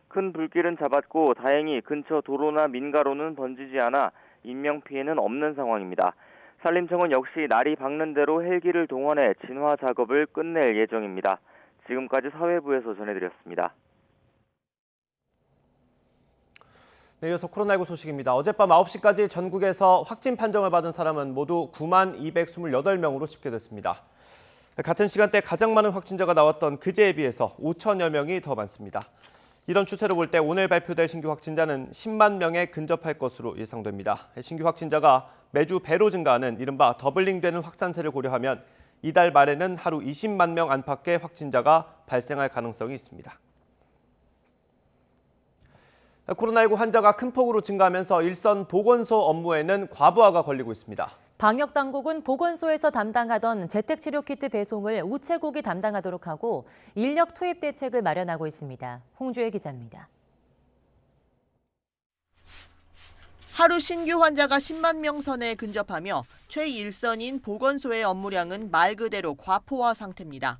큰 불길은 잡았고 다행히 근처 도로나 민가로는 번지지 않아 인명피해는 없는 상황입니다. 산림청은 역시 날이 밝는 대로 헬기를 동원해 진화 작업을 끝낼 예정입니다. 지금까지 사회부에서 전해드렸습니다. 네, 이어서 코로나19 소식입니다. 어젯밤 9시까지 전국에서 확진 판정을 받은 사람은 모두 9만 228명으로 집계됐습니다. 같은 시간대 가장 많은 확진자가 나왔던 그제에 비해서 5천여 명이 더 많습니다. 이런 추세로 볼 때 오늘 발표될 신규 확진자는 10만 명에 근접할 것으로 예상됩니다. 신규 확진자가 매주 배로 증가하는 이른바 더블링되는 확산세를 고려하면 이달 말에는 하루 20만 명 안팎의 확진자가 발생할 가능성이 있습니다. 코로나19 환자가 큰 폭으로 증가하면서 일선 보건소 업무에는 과부하가 걸리고 있습니다. 방역당국은 보건소에서 담당하던 재택치료키트 배송을 우체국이 담당하도록 하고 인력 투입 대책을 마련하고 있습니다. 홍주혜 기자입니다. 하루 신규 환자가 10만 명 선에 근접하며 최일선인 보건소의 업무량은 말 그대로 과포화 상태입니다.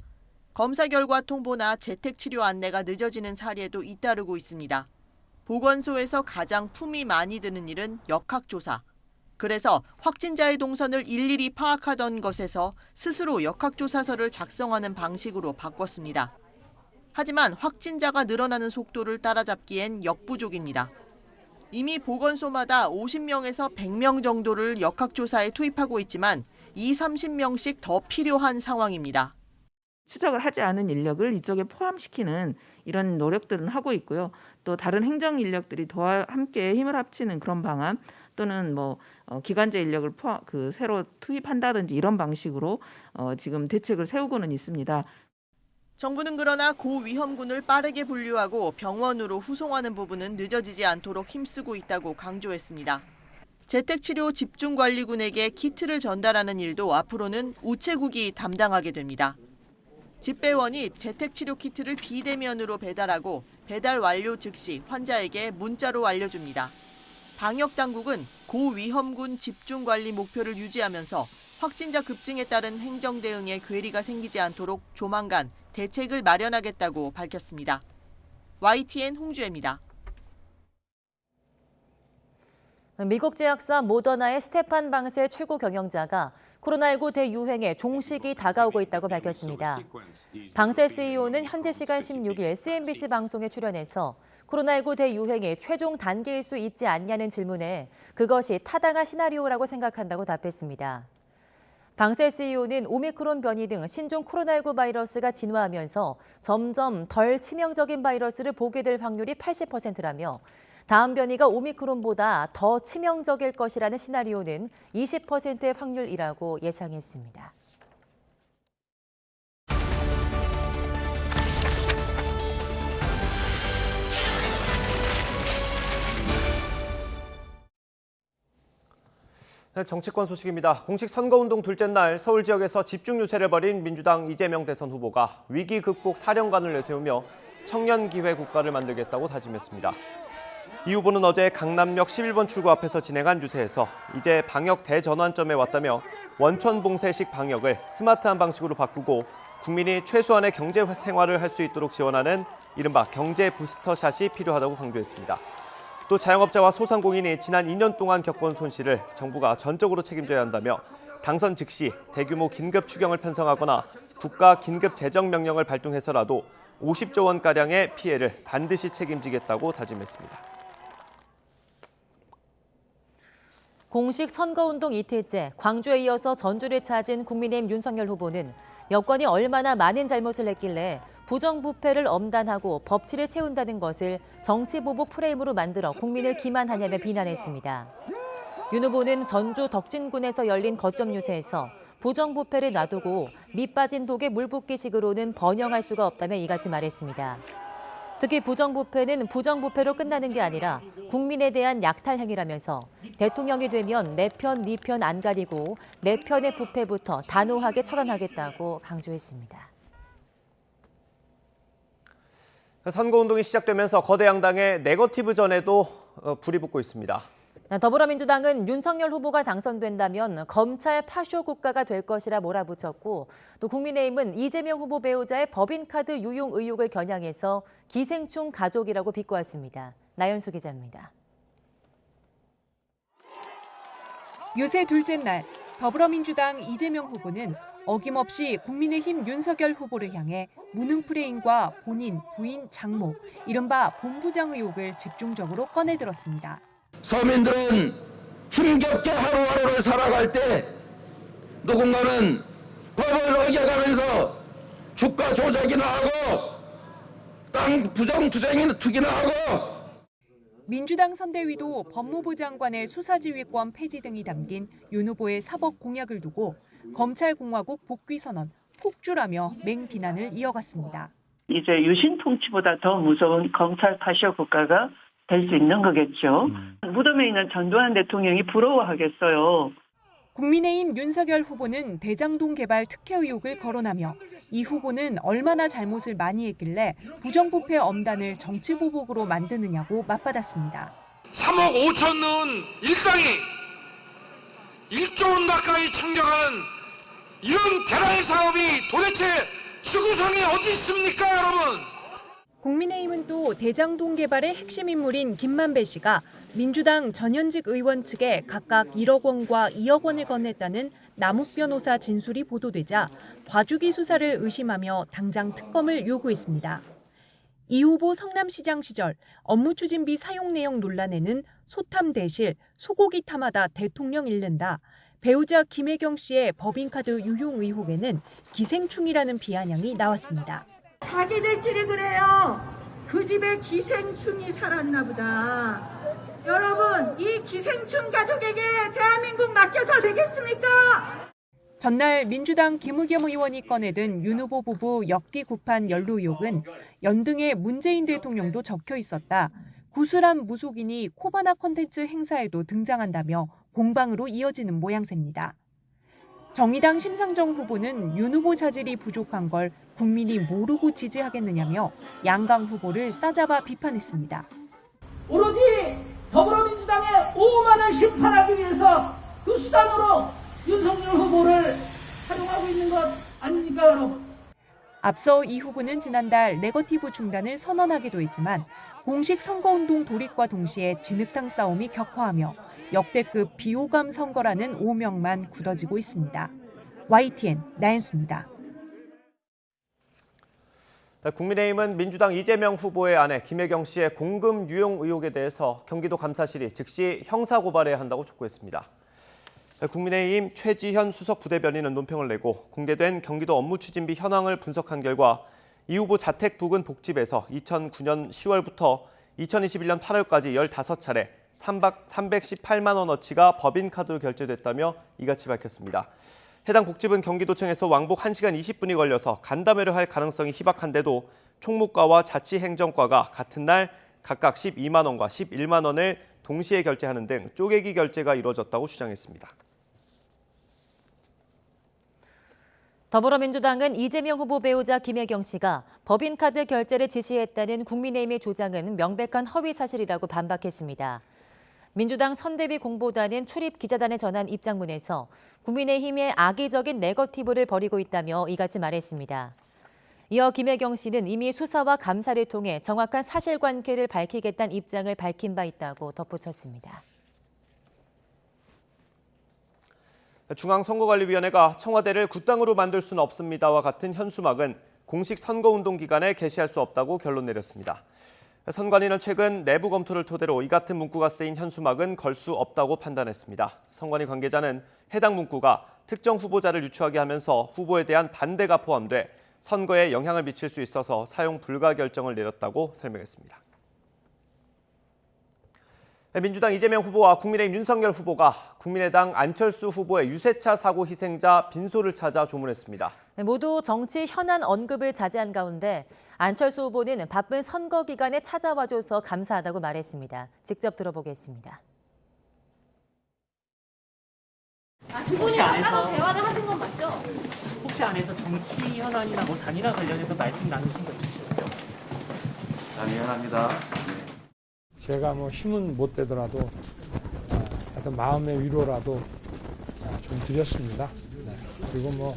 검사 결과 통보나 재택치료 안내가 늦어지는 사례도 잇따르고 있습니다. 보건소에서 가장 품이 많이 드는 일은 역학조사. 그래서 확진자의 동선을 일일이 파악하던 것에서 스스로 역학조사서를 작성하는 방식으로 바꿨습니다. 하지만 확진자가 늘어나는 속도를 따라잡기엔 역부족입니다. 이미 보건소마다 50명에서 100명 정도를 역학조사에 투입하고 있지만 20-30명씩 더 필요한 상황입니다. 추적을 하지 않은 인력을 이쪽에 포함시키는 이런 노력들은 하고 있고요. 또 다른 행정 인력들이 함께 힘을 합치는 그런 방안 또는 기관제 인력을 새로 투입한다든지 이런 방식으로 지금 대책을 세우고는 있습니다. 정부는 그러나 고위험군을 빠르게 분류하고 병원으로 후송하는 부분은 늦어지지 않도록 힘쓰고 있다고 강조했습니다. 재택치료 집중관리군에게 키트를 전달하는 일도 앞으로는 우체국이 담당하게 됩니다. 집배원이 재택치료 키트를 비대면으로 배달하고 배달 완료 즉시 환자에게 문자로 알려줍니다. 방역당국은 고위험군 집중관리 목표를 유지하면서 확진자 급증에 따른 행정 대응에 괴리가 생기지 않도록 조만간 대책을 마련하겠다고 밝혔습니다. YTN 홍주혜입니다. 미국 제약사 모더나의 스테판 방세 최고 경영자가 코로나19 대유행에 종식이 다가오고 있다고 밝혔습니다. 방세 CEO는 현지 시간 16일 CNBC 방송에 출연해서 코로나19 대유행의 최종 단계일 수 있지 않냐는 질문에 그것이 타당한 시나리오라고 생각한다고 답했습니다. 방세 CEO는 오미크론 변이 등 신종 코로나19 바이러스가 진화하면서 점점 덜 치명적인 바이러스를 보게 될 확률이 80%라며 다음 변이가 오미크론보다 더 치명적일 것이라는 시나리오는 20%의 확률이라고 예상했습니다. 네, 정치권 소식입니다. 공식 선거운동 둘째 날 서울 지역에서 집중 유세를 벌인 민주당 이재명 대선 후보가 위기 극복 사령관을 내세우며 청년기회 국가를 만들겠다고 다짐했습니다. 이 후보는 어제 강남역 11번 출구 앞에서 진행한 유세에서 이제 방역 대전환점에 왔다며 원천 봉쇄식 방역을 스마트한 방식으로 바꾸고 국민이 최소한의 경제 생활을 할 수 있도록 지원하는 이른바 경제 부스터샷이 필요하다고 강조했습니다. 또 자영업자와 소상공인이 지난 2년 동안 겪은 손실을 정부가 전적으로 책임져야 한다며 당선 즉시 대규모 긴급 추경을 편성하거나 국가 긴급 재정 명령을 발동해서라도 50조 원가량의 피해를 반드시 책임지겠다고 다짐했습니다. 공식 선거운동 이틀째 광주에 이어서 전주를 찾은 국민의힘 윤석열 후보는 여권이 얼마나 많은 잘못을 했길래 부정부패를 엄단하고 법치를 세운다는 것을 정치보복 프레임으로 만들어 국민을 기만하냐며 비난했습니다. 윤 후보는 전주 덕진군에서 열린 거점 유세에서 부정부패를 놔두고 밑 빠진 독에 물 붓기식으로는 번영할 수가 없다며 이같이 말했습니다. 특히 부정부패는 부정부패로 끝나는 게 아니라 국민에 대한 약탈 행위라면서 대통령이 되면 내 편, 네 편 안 가리고 내 편의 부패부터 단호하게 처단하겠다고 강조했습니다. 선거운동이 시작되면서 거대 양당의 네거티브 전에도 불이 붙고 있습니다. 더불어민주당은 윤석열 후보가 당선된다면 검찰 파쇼 국가가 될 것이라 몰아붙였고, 또 국민의힘은 이재명 후보 배우자의 법인카드 유용 의혹을 겨냥해서 기생충 가족이라고 비꼬았습니다. 나연수 기자입니다. 유세 둘째 날, 더불어민주당 이재명 후보는 어김없이 국민의힘 윤석열 후보를 향해 무능 프레임과 본인, 부인, 장모, 이른바 본부장 의혹을 집중적으로 꺼내들었습니다. 서민들은 힘겹게 하루하루를 살아갈 때 누군가는 법을 어겨가면서 주가 조작이나 하고 땅 부정투쟁이나 투기나 하고 민주당 선대위도 법무부 장관의 수사지휘권 폐지 등이 담긴 윤 후보의 사법 공약을 두고 검찰공화국 복귀 선언, 폭주라며 맹비난을 이어갔습니다. 이제 유신 통치보다 더 무서운 검찰 파쇼 국가가 될 수 있는 거겠죠. 무덤에 있는 전두환 대통령이 부러워하겠어요. 국민의힘 윤석열 후보는 대장동 개발 특혜 의혹을 거론하며 이 후보는 얼마나 잘못을 많이 했길래 부정부패 엄단을 정치보복으로 만드느냐고 맞받았습니다. 3억 5천 넣은 일당이 1조 원 가까이 창정한 이런 개발 사업이 도대체 지구상에 어디 있습니까, 여러분? 국민의힘은 또 대장동 개발의 핵심 인물인 김만배 씨가 민주당 전현직 의원 측에 각각 1억 원과 2억 원을 건넸다는 남욱 변호사 진술이 보도되자 봐주기 수사를 의심하며 당장 특검을 요구했습니다. 이 후보 성남시장 시절 업무 추진비 사용 내용 논란에는 소탐 대실, 소고기 탐하다 대통령 잃는다, 배우자 김혜경 씨의 법인카드 유용 의혹에는 기생충이라는 비아냥이 나왔습니다. 자기들끼리 그래요. 그 집에 기생충이 살았나 보다. 여러분, 이 기생충 가족에게 대한민국 맡겨서 되겠습니까? 전날 민주당 김의겸 의원이 꺼내든 윤 후보 부부 엽기 구판 연루 의혹은 연등에 문재인 대통령도 적혀 있었다. 구슬한 무속인이 코바나 콘텐츠 행사에도 등장한다며 공방으로 이어지는 모양새입니다. 정의당 심상정 후보는 윤 후보 자질이 부족한 걸 국민이 모르고 지지하겠느냐며 양강 후보를 싸잡아 비판했습니다. 오로지 더불어민주당의 오만을 심판하기 위해서 그 수단으로 윤석열 후보를 활용하고 있는 것 아닙니까, 여러분? 앞서 이 후보는 지난달 네거티브 중단을 선언하기도 했지만 공식 선거운동 돌입과 동시에 진흙탕 싸움이 격화하며 역대급 비호감 선거라는 오명만 굳어지고 있습니다. YTN 나연수입니다. 국민의힘은 민주당 이재명 후보의 아내 김혜경 씨의 공금 유용 의혹에 대해서 경기도 감사실이 즉시 형사고발해야 한다고 촉구했습니다. 국민의힘 최지현 수석 부대변인은 논평을 내고 공개된 경기도 업무추진비 현황을 분석한 결과 이 후보 자택 부근 복집에서 2009년 10월부터 2021년 8월까지 15차례 318만 원어치가 법인카드로 결제됐다며 이같이 밝혔습니다. 해당 복집은 경기도청에서 왕복 1시간 20분이 걸려서 간담회를 할 가능성이 희박한데도 총무과와 자치행정과가 같은 날 각각 12만 원과 11만 원을 동시에 결제하는 등 쪼개기 결제가 이루어졌다고 주장했습니다. 더불어민주당은 이재명 후보 배우자 김혜경 씨가 법인카드 결제를 지시했다는 국민의힘의 주장은 명백한 허위 사실이라고 반박했습니다. 민주당 선대위 공보단은 출입 기자단에 전한 입장문에서 국민의힘의 악의적인 네거티브를 벌이고 있다며 이같이 말했습니다. 이어 김혜경 씨는 이미 수사와 감사를 통해 정확한 사실관계를 밝히겠다는 입장을 밝힌 바 있다고 덧붙였습니다. 중앙선거관리위원회가 청와대를 굿당으로 만들 수는 없습니다와 같은 현수막은 공식 선거운동 기간에 게시할 수 없다고 결론 내렸습니다. 선관위는 최근 내부 검토를 토대로 이 같은 문구가 쓰인 현수막은 걸 수 없다고 판단했습니다. 선관위 관계자는 해당 문구가 특정 후보자를 유추하게 하면서 후보에 대한 반대가 포함돼 선거에 영향을 미칠 수 있어서 사용 불가 결정을 내렸다고 설명했습니다. 민주당 이재명 후보와 국민의힘 윤석열 후보가 국민의당 안철수 후보의 유세차 사고 희생자 빈소를 찾아 조문했습니다. 모두 정치 현안 언급을 자제한 가운데 안철수 후보는 바쁜 선거 기간에 찾아와줘서 감사하다고 말했습니다. 직접 들어보겠습니다. 두 분이 따로 대화를 하신 건 맞죠? 혹시 안에서 정치 현안이나 뭐 단일화 관련해서 말씀 나누신 거 있으시죠? 미안합니다. 제가 뭐 힘은 못 되더라도 하여튼 마음의 위로라도 좀 드렸습니다. 네. 그리고 뭐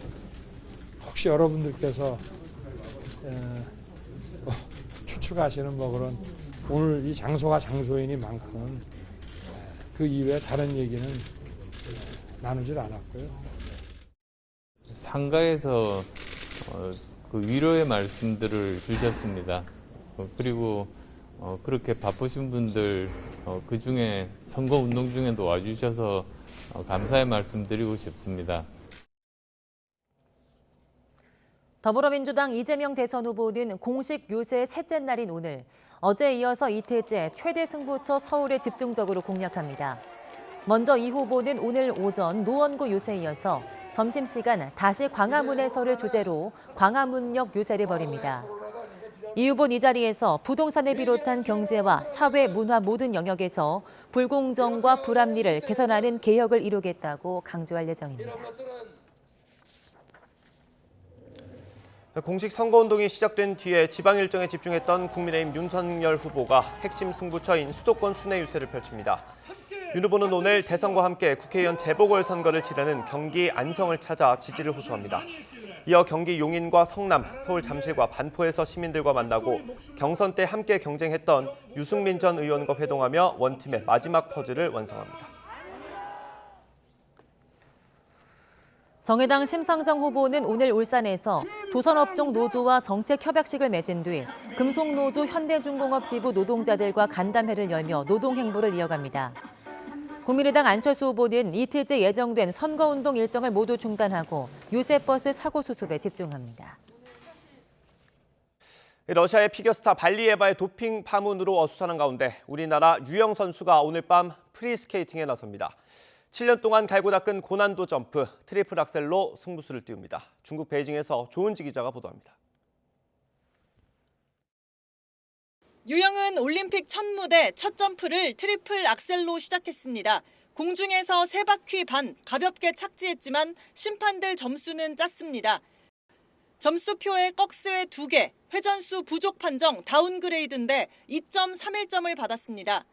혹시 여러분들께서 추측하시는 뭐 그런 오늘 이 장소가 장소이니만큼 그 이외에 다른 얘기는 나누질 않았고요. 상가에서 그 위로의 말씀들을 주셨습니다. 그리고 그렇게 바쁘신 분들 그중에 선거운동 중에도 와주셔서 감사의 말씀 드리고 싶습니다. 더불어민주당 이재명 대선 후보는 공식 유세 셋째 날인 오늘 어제에 이어서 이틀째 최대 승부처 서울에 집중적으로 공략합니다. 먼저 이 후보는 오늘 오전 노원구 유세에 이어서 점심시간 다시 광화문에서를 주제로 광화문역 유세를 벌입니다. 이 후보는 이 자리에서 부동산을 비롯한 경제와 사회, 문화 모든 영역에서 불공정과 불합리를 개선하는 개혁을 이루겠다고 강조할 예정입니다. 공식 선거운동이 시작된 뒤에 지방 일정에 집중했던 국민의힘 윤석열 후보가 핵심 승부처인 수도권 순회 유세를 펼칩니다. 윤 후보는 오늘 대선과 함께 국회의원 재보궐선거를 치르는 경기 안성을 찾아 지지를 호소합니다. 이어 경기 용인과 성남, 서울 잠실과 반포에서 시민들과 만나고 경선 때 함께 경쟁했던 유승민 전 의원과 회동하며 원팀의 마지막 퍼즐을 완성합니다. 정의당 심상정 후보는 오늘 울산에서 조선업종 노조와 정책협약식을 맺은 뒤 금속노조 현대중공업 지부 노동자들과 간담회를 열며 노동행보를 이어갑니다. 국민의당 안철수 후보는 이틀째 예정된 선거운동 일정을 모두 중단하고 유세버스 사고 수습에 집중합니다. 러시아의 피겨스타 발리에바의 도핑 파문으로 어수선한 가운데 우리나라 유영 선수가 오늘 밤 프리스케이팅에 나섭니다. 7년 동안 갈고 닦은 고난도 점프, 트리플 악셀로 승부수를 띄웁니다. 중국 베이징에서 조은지 기자가 보도합니다. 유영은 올림픽 첫 무대 첫 점프를 트리플 악셀로 시작했습니다. 공중에서 3바퀴 반 가볍게 착지했지만 심판들 점수는 짰습니다. 점수표에 꺽스회 2개, 회전수 부족 판정 다운그레이드인데 2.31점을 받았습니다.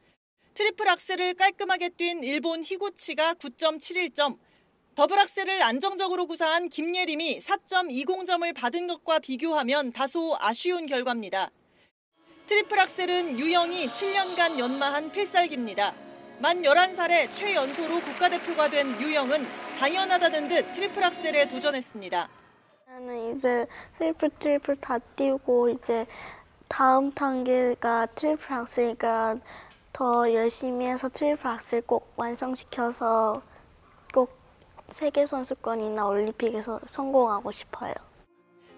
트리플 악셀을 깔끔하게 뛴 일본 히구치가 9.71점, 더블 악셀을 안정적으로 구사한 김예림이 4.20점을 받은 것과 비교하면 다소 아쉬운 결과입니다. 트리플 악셀은 유영이 7년간 연마한 필살기입니다. 만 11살에 최연소로 국가대표가 된 유영은 당연하다는 듯 트리플 악셀에 도전했습니다. 나는 이제 트리플 다 띄우고 이제 다음 단계가 트리플 악셀이니까 더 열심히 해서 트리플 악셀 꼭 완성시켜서 꼭 세계선수권이나 올림픽에서 성공하고 싶어요.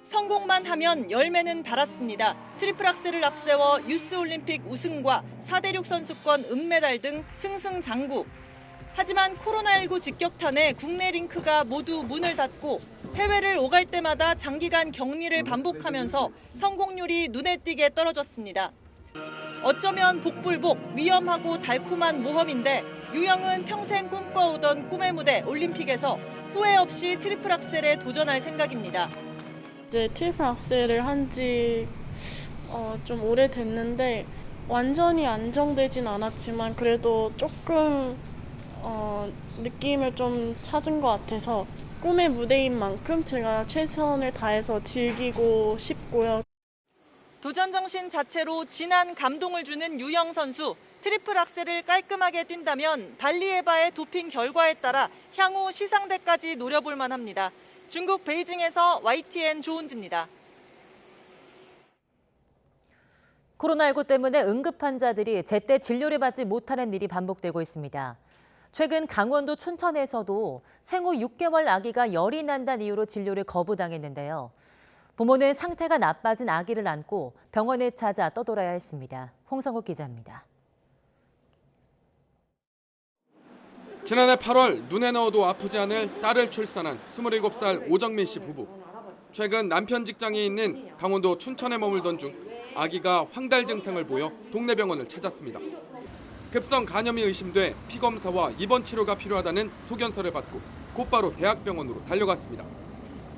성공만 하면 열매는 달았습니다. 트리플 악셀을 앞세워 유스올림픽 우승과 4대륙 선수권 은메달 등 승승장구. 하지만 코로나19 직격탄에 국내 링크가 모두 문을 닫고 해외를 오갈 때마다 장기간 격리를 반복하면서 성공률이 눈에 띄게 떨어졌습니다. 어쩌면 복불복, 위험하고 달콤한 모험인데 유영은 평생 꿈꿔오던 꿈의 무대 올림픽에서 후회 없이 트리플 악셀에 도전할 생각입니다. 이제 트리플 악셀을 한 지 좀 오래됐는데 완전히 안정되진 않았지만 그래도 조금 느낌을 좀 찾은 것 같아서 꿈의 무대인 만큼 제가 최선을 다해서 즐기고 싶고요. 도전 정신 자체로 진한 감동을 주는 유영 선수. 트리플 악셀을 깔끔하게 뛴다면 발리에바의 도핑 결과에 따라 향후 시상대까지 노려볼 만합니다. 중국 베이징에서 YTN 조은지입니다. 코로나19 때문에 응급 환자들이 제때 진료를 받지 못하는 일이 반복되고 있습니다. 최근 강원도 춘천에서도 생후 6개월 아기가 열이 난다는 이유로 진료를 거부당했는데요. 부모는 상태가 나빠진 아기를 안고 병원에 찾아 떠돌아야 했습니다. 홍성욱 기자입니다. 지난해 8월 눈에 넣어도 아프지 않을 딸을 출산한 27살 오정민 씨 부부. 최근 남편 직장에 있는 강원도 춘천에 머물던 중 아기가 황달 증상을 보여 동네 병원을 찾았습니다. 급성 간염이 의심돼 피검사와 입원 치료가 필요하다는 소견서를 받고 곧바로 대학병원으로 달려갔습니다.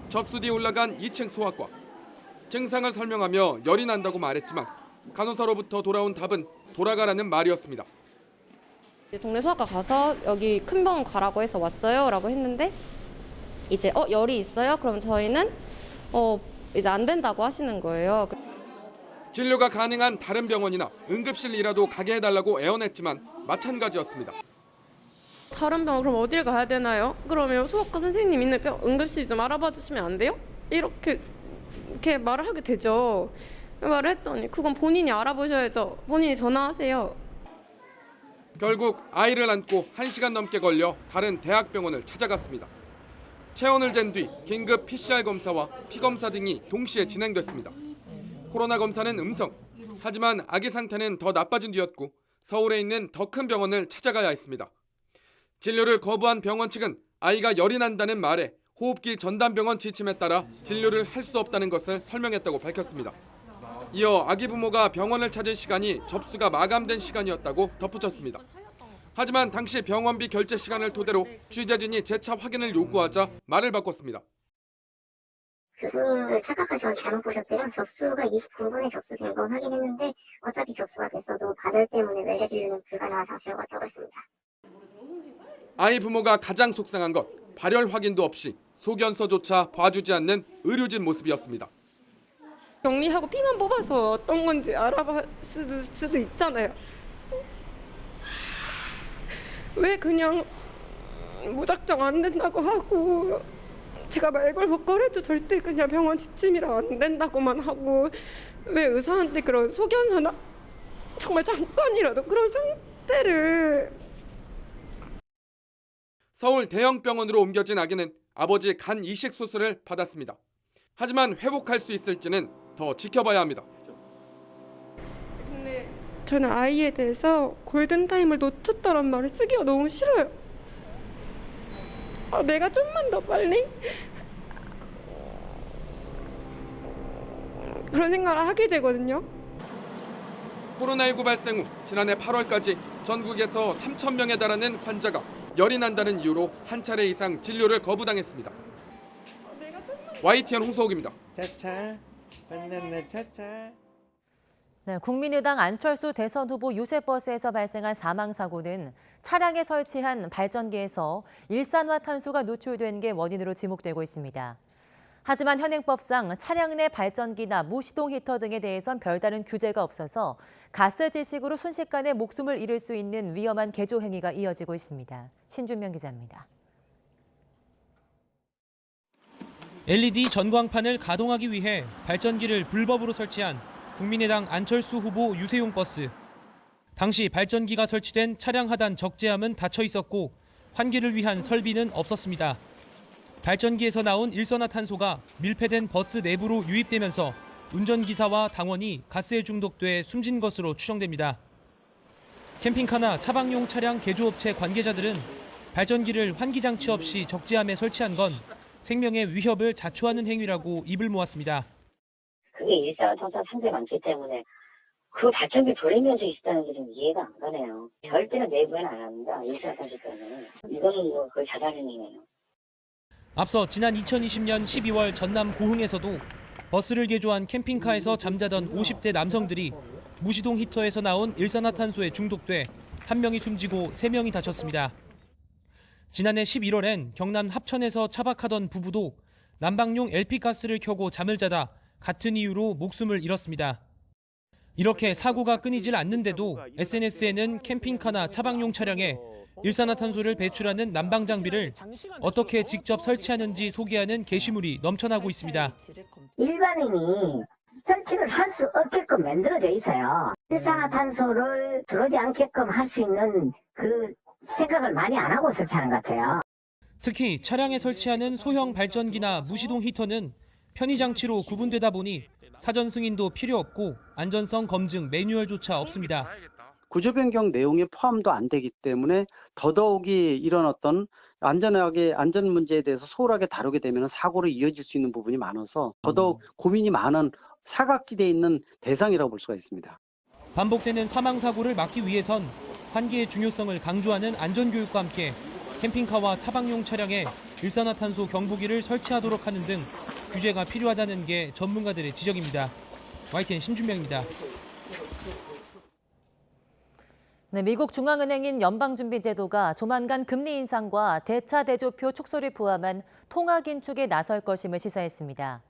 접수 뒤 올라간 2층 소아과. 증상을 설명하며 열이 난다고 말했지만 간호사로부터 돌아온 답은 돌아가라는 말이었습니다. 동네 소아과 가서 여기 큰 병원 가라고 해서 왔어요 라고 했는데 이제 열이 있어요? 그럼 저희는 이제 안 된다고 하시는 거예요. 진료가 가능한 다른 병원이나 응급실이라도 가게 해달라고 애원했지만 마찬가지였습니다. 다른 병원 그럼 어딜 가야 되나요? 그러면 소아과 선생님 있는 응급실 좀 알아봐 주시면 안 돼요? 이렇게 말을 하게 되죠. 말을 했더니 그건 본인이 알아보셔야죠. 본인이 전화하세요. 결국 아이를 안고 1시간 넘게 걸려 다른 대학병원을 찾아갔습니다. 체온을 잰 뒤 긴급 PCR 검사와 피검사 등이 동시에 진행됐습니다. 코로나 검사는 음성. 하지만 아기 상태는 더 나빠진 뒤였고 서울에 있는 더 큰 병원을 찾아가야 했습니다. 진료를 거부한 병원 측은 아이가 열이 난다는 말에 호흡기 전담병원 지침에 따라 진료를 할 수 없다는 것을 설명했다고 밝혔습니다. 이어 아기 부모가 병원을 찾은 시간이 접수가 마감된 시간이었다고 덧붙였습니다. 하지만 당시 병원비 결제 시간을 토대로 취재진이 재차 확인을 요구하자 말을 바꿨습니다. 교수님을 착각하셔서 잘못 보셨대요. 접수가 29분에 접수된 건 확인했는데 어차피 접수가 됐어도 발열 때문에 외래 진료는 불가능한 상태로 갔다고 했습니다. 아이 부모가 가장 속상한 것, 발열 확인도 없이 소견서조차 봐주지 않는 의료진 모습이었습니다. 격리하고 피만 뽑아서 어떤 건지 알아볼 수도 있잖아요. 왜 그냥 무작정 안 된다고 하고 제가 말걸복걸해도 절대 그냥 병원 지침이라 안 된다고만 하고 왜 의사한테 그런 소견서나 정말 잠깐이라도 그런 상태를. 서울 대형 병원으로 옮겨진 아기는 아버지 간 이식 수술을 받았습니다. 하지만 회복할 수 있을지는 더 지켜봐야 합니다. 근데 저는 아이에 대해서 골든타임을 놓쳤다는 말을 쓰기가 너무 싫어요. 내가 좀만 더 빨리 그런 생각을 하게 되거든요. 코로나19 발생 후 지난해 8월까지 전국에서 3,000명에 달하는 환자가 열이 난다는 이유로 한 차례 이상 진료를 거부당했습니다. YTN 홍서욱입니다. 차차 만났나 차차. 네, 국민의당 안철수 대선 후보 유세버스에서 발생한 사망사고는 차량에 설치한 발전기에서 일산화탄소가 노출된 게 원인으로 지목되고 있습니다. 하지만 현행법상 차량 내 발전기나 무시동 히터 등에 대해선 별다른 규제가 없어서 가스 질식으로 순식간에 목숨을 잃을 수 있는 위험한 개조 행위가 이어지고 있습니다. 신준명 기자입니다. LED 전광판을 가동하기 위해 발전기를 불법으로 설치한 국민의당 안철수 후보 유세용 버스. 당시 발전기가 설치된 차량 하단 적재함은 닫혀 있었고 환기를 위한 설비는 없었습니다. 발전기에서 나온 일산화탄소가 밀폐된 버스 내부로 유입되면서 운전기사와 당원이 가스에 중독돼 숨진 것으로 추정됩니다. 캠핑카나 차박용 차량 개조업체 관계자들은 발전기를 환기장치 없이 적재함에 설치한 건 생명의 위협을 자초하는 행위라고 입을 모았습니다. 그게 일산화탄소가 상당히 많기 때문에 그 발전기 돌리면서 있었다는 게 좀 이해가 안 가네요. 절대로 내부에는 안 합니다. 일산화탄소 때문에. 이거는 거의 자살행위네요. 앞서 지난 2020년 12월 전남 고흥에서도 버스를 개조한 캠핑카에서 잠자던 50대 남성들이 무시동 히터에서 나온 일산화탄소에 중독돼 1명이 숨지고 3명이 다쳤습니다. 지난해 11월엔 경남 합천에서 차박하던 부부도 난방용 LP가스를 켜고 잠을 자다 같은 이유로 목숨을 잃었습니다. 이렇게 사고가 끊이질 않는데도 SNS에는 캠핑카나 차박용 차량에 일산화탄소를 배출하는 난방 장비를 어떻게 직접 설치하는지 소개하는 게시물이 넘쳐나고 있습니다. 일반인이 설치를 할 수 없게끔 만들어져 있어요. 일산화탄소를 들어오지 않게끔 할 수 있는 그 생각을 많이 안 하고 설치하는 것 같아요. 특히 차량에 설치하는 소형 발전기나 무시동 히터는 편의장치로 구분되다 보니 사전 승인도 필요 없고 안전성 검증 매뉴얼조차 없습니다. 구조 변경 내용이 포함도 안 되기 때문에 더더욱이 이런 어떤 안전 문제에 대해서 소홀하게 다루게 되면 사고로 이어질 수 있는 부분이 많아서 더더욱 고민이 많은 사각지대에 있는 대상이라고 볼 수가 있습니다. 반복되는 사망 사고를 막기 위해선 환기의 중요성을 강조하는 안전교육과 함께 캠핑카와 차박용 차량에 일산화탄소 경보기를 설치하도록 하는 등 규제가 필요하다는 게 전문가들의 지적입니다. YTN 신준명입니다. 네, 미국 중앙은행인 연방준비제도가 조만간 금리 인상과 대차 대조표 축소를 포함한 통화 긴축에 나설 것임을 시사했습니다.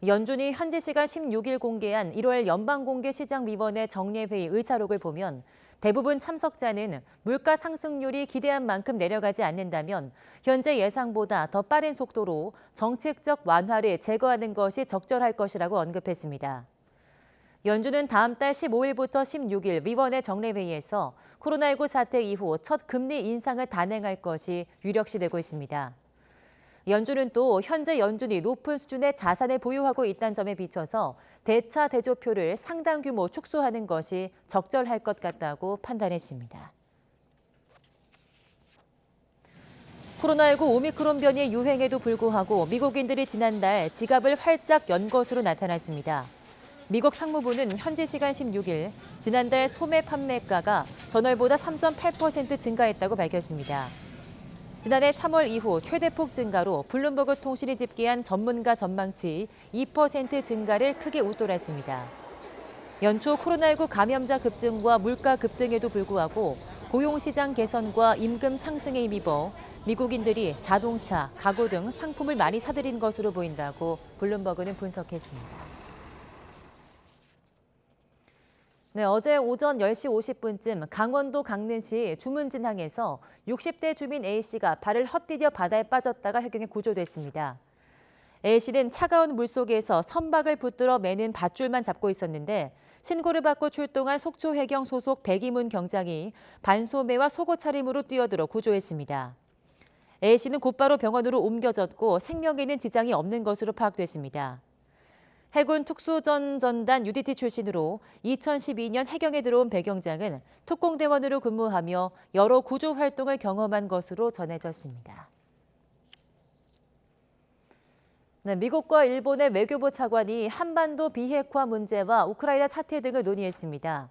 연준이 현지 시간 16일 공개한 1월 연방공개시장위원회 정례회의 의사록을 보면 대부분 참석자는 물가 상승률이 기대한 만큼 내려가지 않는다면 현재 예상보다 더 빠른 속도로 정책적 완화를 제거하는 것이 적절할 것이라고 언급했습니다. 연준은 다음 달 15일부터 16일 위원회 정례회의에서 코로나19 사태 이후 첫 금리 인상을 단행할 것이 유력시되고 있습니다. 연준은 또 현재 연준이 높은 수준의 자산을 보유하고 있다는 점에 비춰서 대차 대조표를 상당 규모 축소하는 것이 적절할 것 같다고 판단했습니다. 코로나19 오미크론 변이의 유행에도 불구하고 미국인들이 지난달 지갑을 활짝 연 것으로 나타났습니다. 미국 상무부는 현지 시간 16일 지난달 소매 판매가가 전월보다 3.8% 증가했다고 밝혔습니다. 지난해 3월 이후 최대폭 증가로 블룸버그 통신이 집계한 전문가 전망치 2% 증가를 크게 웃돌았습니다. 연초 코로나19 감염자 급증과 물가 급등에도 불구하고 고용시장 개선과 임금 상승에 힘입어 미국인들이 자동차, 가구 등 상품을 많이 사들인 것으로 보인다고 블룸버그는 분석했습니다. 네, 어제 오전 10시 50분쯤 강원도 강릉시 주문진항에서 60대 주민 A씨가 발을 헛디뎌 바다에 빠졌다가 해경에 구조됐습니다. A씨는 차가운 물속에서 선박을 붙들어 매는 밧줄만 잡고 있었는데 신고를 받고 출동한 속초해경 소속 백이문 경장이 반소매와 속옷 차림으로 뛰어들어 구조했습니다. A씨는 곧바로 병원으로 옮겨졌고 생명에는 지장이 없는 것으로 파악됐습니다. 해군 특수전전단 UDT 출신으로 2012년 해경에 들어온 배 경장은 특공대원으로 근무하며 여러 구조 활동을 경험한 것으로 전해졌습니다. 네, 미국과 일본의 외교부 차관이 한반도 비핵화 문제와 우크라이나 사태 등을 논의했습니다.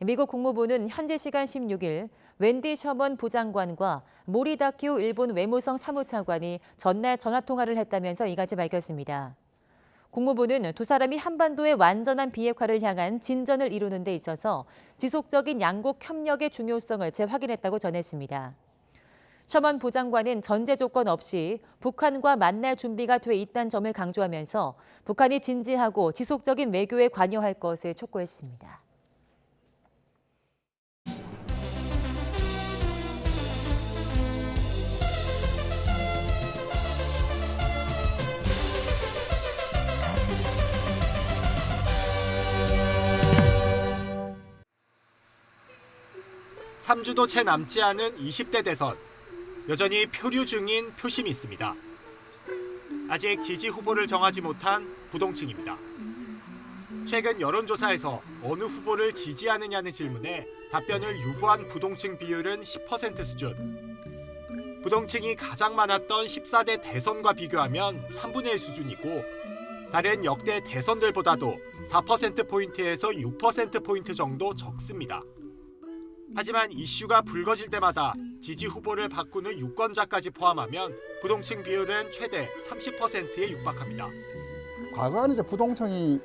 미국 국무부는 현지 시간 16일 웬디 셔먼 부장관과 모리 다키오 일본 외무성 사무차관이 전날 전화통화를 했다면서 이같이 밝혔습니다. 국무부는 두 사람이 한반도의 완전한 비핵화를 향한 진전을 이루는 데 있어서 지속적인 양국 협력의 중요성을 재확인했다고 전했습니다. 셔먼 부장관은 전제 조건 없이 북한과 만날 준비가 돼 있다는 점을 강조하면서 북한이 진지하고 지속적인 외교에 관여할 것을 촉구했습니다. 삼 주도 채 남지 않은 20대 대선. 여전히 표류 중인 표심이 있습니다. 아직 지지 후보를 정하지 못한 부동층입니다. 최근 여론조사에서 어느 후보를 지지하느냐는 질문에 답변을 유보한 부동층 비율은 10% 수준. 부동층이 가장 많았던 14대 대선과 비교하면 3분의 1 수준이고 다른 역대 대선들보다도 4%포인트에서 6%포인트 정도 적습니다. 하지만 이슈가 불거질 때마다 지지 후보를 바꾸는 유권자까지 포함하면 부동층 비율은 최대 30%에 육박합니다. 과거에는 이제 부동층이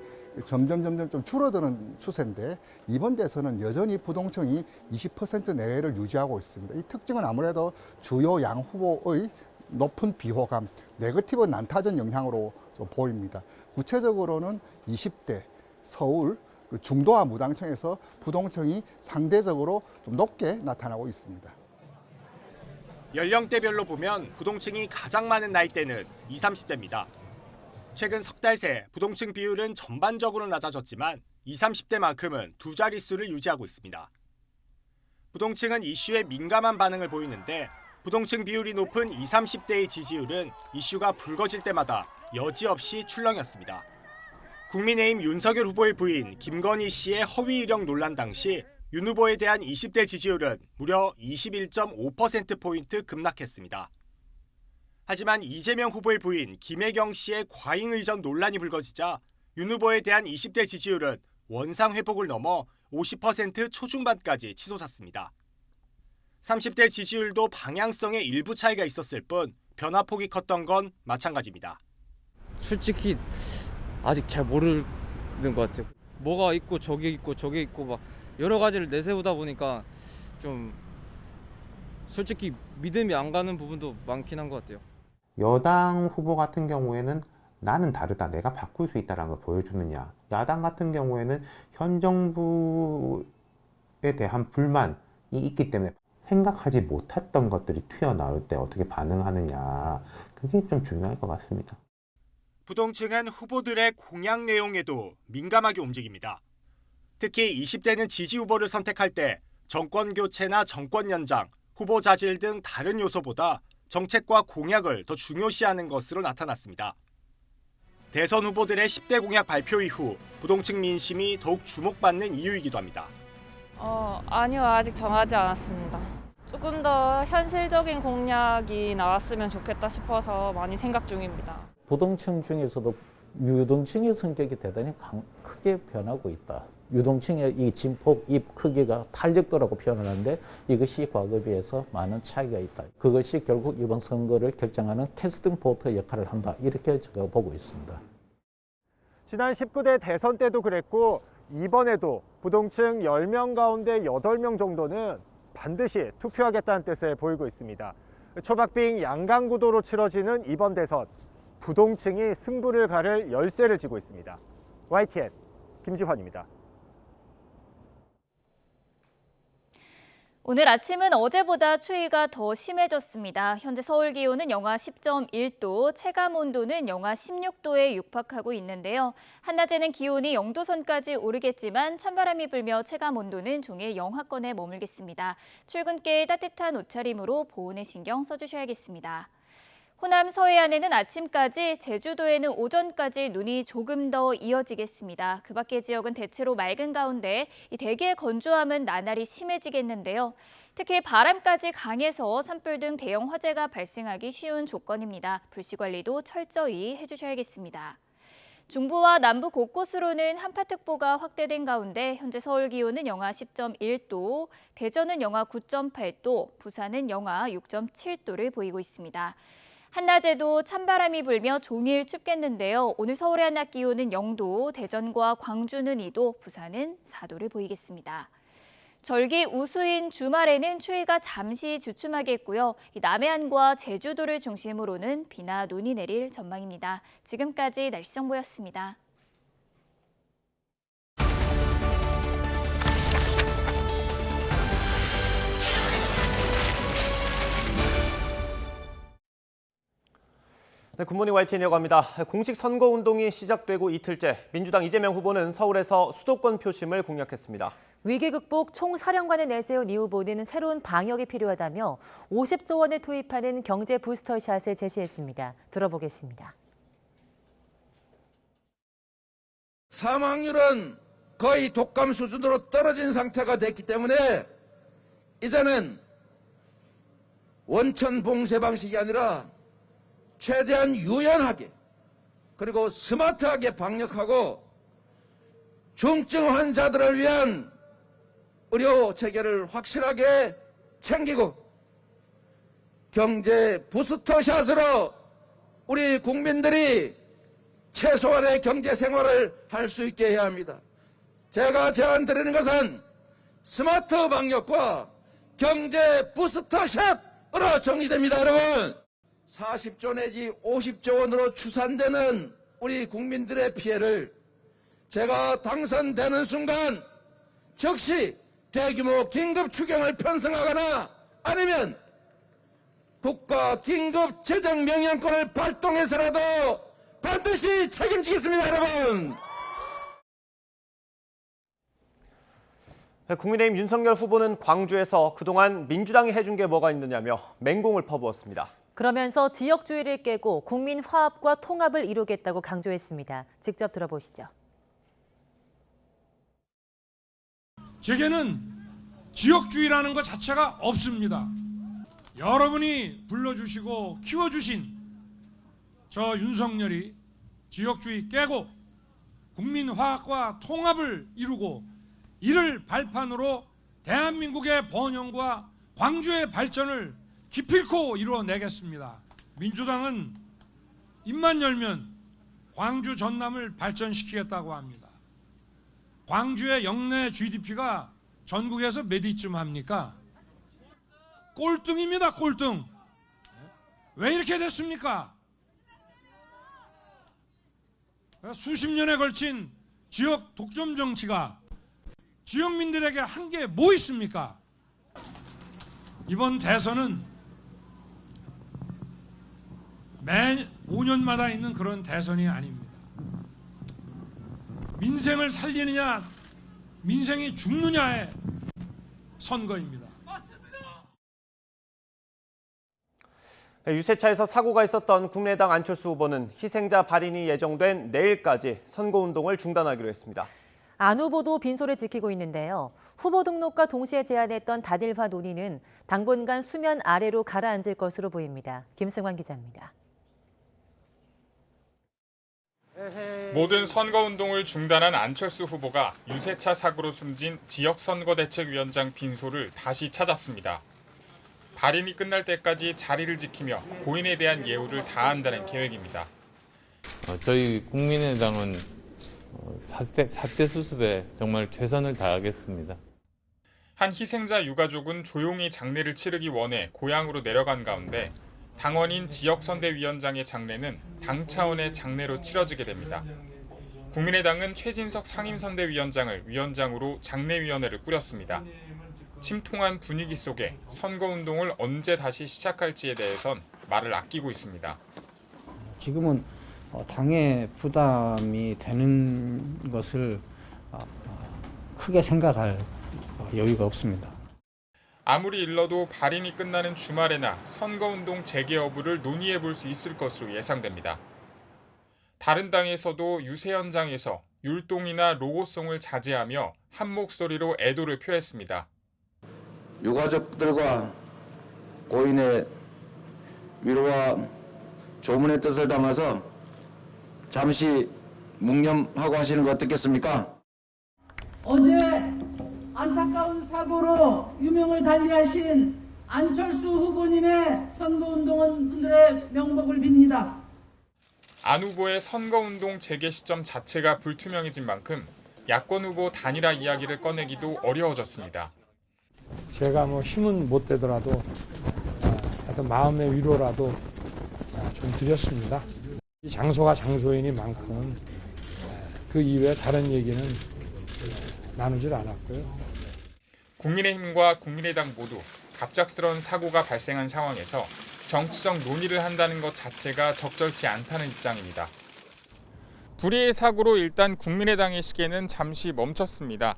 점점 좀 줄어드는 추세인데 이번 대선은 여전히 부동층이 20% 내외를 유지하고 있습니다. 이 특징은 아무래도 주요 양 후보의 높은 비호감, 네거티브 난타전 영향으로 좀 보입니다. 구체적으로는 20대 서울 중도와 무당층에서 부동층이 상대적으로 좀 높게 나타나고 있습니다. 연령대별로 보면 부동층이 가장 많은 나이대는 20, 30대입니다. 최근 석 달 새 부동층 비율은 전반적으로 낮아졌지만 20, 30대만큼은 두 자릿수를 유지하고 있습니다. 부동층은 이슈에 민감한 반응을 보이는데 부동층 비율이 높은 20, 30대의 지지율은 이슈가 불거질 때마다 여지없이 출렁였습니다. 국민의힘 윤석열 후보의 부인 김건희 씨의 허위 이력 논란 당시 윤 후보에 대한 20대 지지율은 무려 21.5%포인트 급락했습니다. 하지만 이재명 후보의 부인 김혜경 씨의 과잉 의전 논란이 불거지자 윤 후보에 대한 20대 지지율은 원상 회복을 넘어 50% 초중반까지 치솟았습니다. 30대 지지율도 방향성에 일부 차이가 있었을 뿐 변화폭이 컸던 건 마찬가지입니다. 솔직히 아직 잘 모르는 것 같아요. 뭐가 있고 저게 있고 저게 있고 막 여러 가지를 내세우다 보니까 좀 솔직히 믿음이 안 가는 부분도 많긴 한 것 같아요. 여당 후보 같은 경우에는 나는 다르다, 내가 바꿀 수 있다는 걸 보여주느냐. 야당 같은 경우에는 현 정부에 대한 불만이 있기 때문에 생각하지 못했던 것들이 튀어나올 때 어떻게 반응하느냐. 그게 좀 중요할 것 같습니다. 부동층은 후보들의 공약 내용에도 민감하게 움직입니다. 특히 20대는 지지 후보를 선택할 때 정권 교체나 정권 연장, 후보 자질 등 다른 요소보다 정책과 공약을 더 중요시하는 것으로 나타났습니다. 대선 후보들의 10대 공약 발표 이후 부동층 민심이 더욱 주목받는 이유이기도 합니다. 아니요, 아직 정하지 않았습니다. 조금 더 현실적인 공약이 나왔으면 좋겠다 싶어서 많이 생각 중입니다. 부동층 중에서도 유동층의 성격이 대단히 크게 변하고 있다. 유동층의 이 진폭, 입 크기가 탄력도라고 표현을 하는데 이것이 과거에 비해서 많은 차이가 있다. 그것이 결국 이번 선거를 결정하는 캐스팅 보트 역할을 한다. 이렇게 제가 보고 있습니다. 지난 19대 대선 때도 그랬고 이번에도 부동층 10명 가운데 8명 정도는 반드시 투표하겠다는 뜻을 보이고 있습니다. 초박빙 양강구도로 치러지는 이번 대선, 부동층이 승부를 가를 열쇠를 쥐고 있습니다. YTN 김지환입니다. 오늘 아침은 어제보다 추위가 더 심해졌습니다. 현재 서울 기온은 영하 10.1도, 체감 온도는 영하 16도에 육박하고 있는데요. 한낮에는 기온이 0도 선까지 오르겠지만 찬바람이 불며 체감 온도는 종일 영하권에 머물겠습니다. 출근길 따뜻한 옷차림으로 보온에 신경 써주셔야겠습니다. 호남 서해안에는 아침까지, 제주도에는 오전까지 눈이 조금 더 이어지겠습니다. 그 밖의 지역은 대체로 맑은 가운데 이 대기의 건조함은 나날이 심해지겠는데요. 특히 바람까지 강해서 산불 등 대형 화재가 발생하기 쉬운 조건입니다. 불씨 관리도 철저히 해주셔야겠습니다. 중부와 남부 곳곳으로는 한파특보가 확대된 가운데 현재 서울 기온은 영하 10.1도, 대전은 영하 9.8도, 부산은 영하 6.7도를 보이고 있습니다. 한낮에도 찬바람이 불며 종일 춥겠는데요. 오늘 서울의 한낮 기온은 0도, 대전과 광주는 2도, 부산은 4도를 보이겠습니다. 절기 우수인 주말에는 추위가 잠시 주춤하겠고요. 남해안과 제주도를 중심으로는 비나 눈이 내릴 전망입니다. 지금까지 날씨 정보였습니다. 네, 굿모닝 YTN이라고 합니다. 공식 선거운동이 시작되고 이틀째, 민주당 이재명 후보는 서울에서 수도권 표심을 공략했습니다. 위기 극복 총사령관을 내세운 이 후보는 새로운 방역이 필요하다며 50조 원을 투입하는 경제 부스터샷을 제시했습니다. 들어보겠습니다. 사망률은 거의 독감 수준으로 떨어진 상태가 됐기 때문에 이제는 원천 봉쇄 방식이 아니라 최대한 유연하게 그리고 스마트하게 방역하고 중증 환자들을 위한 의료 체계를 확실하게 챙기고 경제 부스터샷으로 우리 국민들이 최소한의 경제 생활을 할 수 있게 해야 합니다. 제가 제안드리는 것은 스마트 방역과 경제 부스터샷으로 정리됩니다. 여러분, 40조 내지 50조 원으로 추산되는 우리 국민들의 피해를 제가 당선되는 순간 즉시 대규모 긴급 추경을 편성하거나 아니면 국가 긴급 재정 명령권을 발동해서라도 반드시 책임지겠습니다, 여러분. 국민의힘 윤석열 후보는 광주에서 그동안 민주당이 해준 게 뭐가 있느냐며 맹공을 퍼부었습니다. 그러면서 지역주의를 깨고 국민 화합과 통합을 이루겠다고 강조했습니다. 직접 들어보시죠. 제게는 지역주의라는 것 자체가 없습니다. 여러분이 불러주시고 키워주신 저 윤석열이 지역주의 깨고 국민 화합과 통합을 이루고 이를 발판으로 대한민국의 번영과 광주의 발전을 기필코 이루어내겠습니다. 민주당은 입만 열면 광주 전남을 발전시키겠다고 합니다. 광주의 영내 GDP가 전국에서 몇 위쯤 합니까? 꼴등입니다. 꼴등. 왜 이렇게 됐습니까? 수십 년에 걸친 지역 독점 정치가 지역민들에게 한 게 뭐 있습니까? 이번 대선은 매 5년마다 있는 그런 대선이 아닙니다. 민생을 살리느냐, 민생이 죽느냐의 선거입니다. 유세차에서 사고가 있었던 국민의당 안철수 후보는 희생자 발인이 예정된 내일까지 선거운동을 중단하기로 했습니다. 안 후보도 빈소를 지키고 있는데요. 후보 등록과 동시에 제안했던 단일화 논의는 당분간 수면 아래로 가라앉을 것으로 보입니다. 김승환 기자입니다. 모든 선거운동을 중단한 안철수 후보가 유세차 사고로 숨진 지역선거대책위원장 빈소를 다시 찾았습니다. 발인이 끝날 때까지 자리를 지키며 고인에 대한 예우를 다한다는 계획입니다. 저희 국민의당은 사태 수습에 정말 최선을 다하겠습니다. 한 희생자 유가족은 조용히 장례를 치르기 원해 고향으로 내려간 가운데 당원인 지역선대위원장의 장례는 당 차원의 장례로 치러지게 됩니다. 국민의당은 최진석 상임선대위원장을 위원장으로 장례위원회를 꾸렸습니다. 침통한 분위기 속에 선거운동을 언제 다시 시작할지에 대해선 말을 아끼고 있습니다. 지금은 당의 부담이 되는 것을 크게 생각할 여유가 없습니다. 아무리 일러도 발인이 끝나는 주말에나 선거운동 재개 여부를 논의해 볼 수 있을 것으로 예상됩니다. 다른 당에서도 유세 현장에서 율동이나 로고송을 자제하며 한 목소리로 애도를 표했습니다. 유가족들과 고인의 위로와 조문의 뜻을 담아서 잠시 묵념하고 하시는 거 어떻겠습니까? 어제 안타까운 사고로 유명을 달리하신 안철수 후보님의 선거운동원들의 명복을 빕니다. 안 후보의 선거운동 재개 시점 자체가 불투명해진 만큼 야권 후보 단일화 이야기를 꺼내기도 어려워졌습니다. 제가 힘은 못 되더라도 하여튼 마음의 위로라도 좀 드렸습니다. 이 장소가 장소이니만큼 그 이외에 다른 얘기는 나누질 않았고요. 국민의힘과 국민의당 모두 갑작스러운 사고가 발생한 상황에서 정치적 논의를 한다는 것 자체가 적절치 않다는 입장입니다. 불의의 사고로 일단 국민의당의 시계는 잠시 멈췄습니다.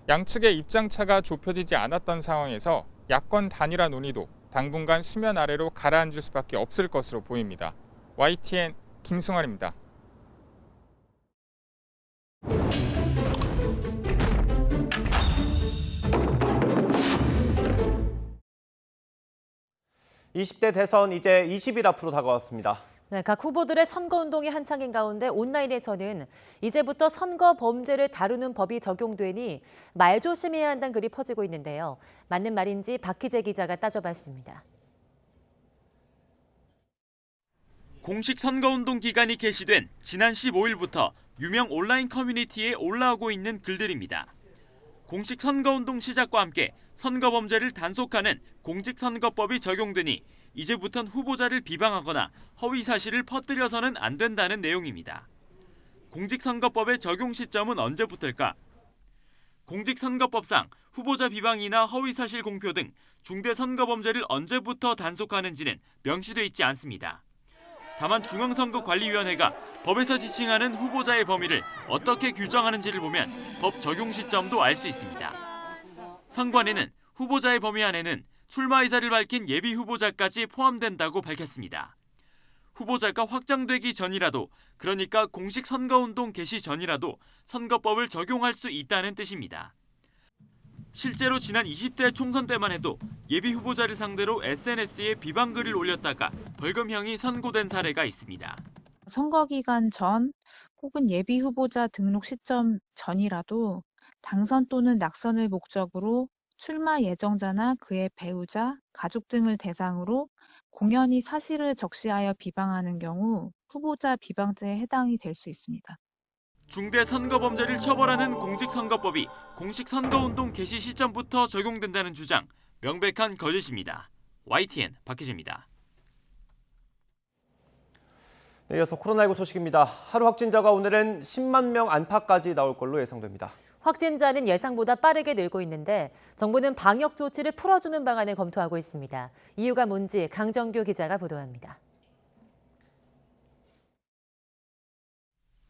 양측의 입장차가 좁혀지지 않았던 상황에서 야권 단일화 논의도 당분간 수면 아래로 가라앉을 수밖에 없을 것으로 보입니다. YTN 김승환입니다. (20대) 대선 이제 20일 앞으로 다가왔습니다. 네, 각 후보들의 선거운동이 한창인 가운데 온라인에서는 이제부터 선거 범죄를 다루는 법이 적용되니 말조심해야 한다는 글이 퍼지고 있는데요. 맞는 말인지 박희재 기자가 따져봤습니다. 공식 선거운동 기간이 개시된 지난 15일부터 유명 온라인 커뮤니티에 올라오고 있는 글들입니다. 공식 선거운동 시작과 함께 선거범죄를 단속하는 공직선거법이 적용되니 이제부턴 후보자를 비방하거나 허위 사실을 퍼뜨려서는 안 된다는 내용입니다. 공직선거법의 적용 시점은 언제부터일까? 공직선거법상 후보자 비방이나 허위 사실 공표 등 중대 선거범죄를 언제부터 단속하는지는 명시돼 있지 않습니다. 다만 중앙선거관리위원회가 법에서 지칭하는 후보자의 범위를 어떻게 규정하는지를 보면 법 적용 시점도 알 수 있습니다. 선관위는 후보자의 범위 안에는 출마 의사를 밝힌 예비 후보자까지 포함된다고 밝혔습니다. 후보자가 확정되기 전이라도, 그러니까 공식 선거운동 개시 전이라도 선거법을 적용할 수 있다는 뜻입니다. 실제로 지난 20대 총선 때만 해도 예비 후보자를 상대로 SNS에 비방글을 올렸다가 벌금형이 선고된 사례가 있습니다. 선거 기간 전 혹은 예비 후보자 등록 시점 전이라도 당선 또는 낙선을 목적으로 출마 예정자나 그의 배우자, 가족 등을 대상으로 공연히 사실을 적시하여 비방하는 경우 후보자 비방죄에 해당이 될 수 있습니다. 중대선거범죄를 처벌하는 공직선거법이 공식 선거운동 개시 시점부터 적용된다는 주장, 명백한 거짓입니다. YTN 박희재입니다. 네, 이어서 코로나19 소식입니다. 하루 확진자가 오늘은 10만 명 안팎까지 나올 걸로 예상됩니다. 확진자는 예상보다 빠르게 늘고 있는데 정부는 방역 조치를 풀어주는 방안을 검토하고 있습니다. 이유가 뭔지 강정규 기자가 보도합니다.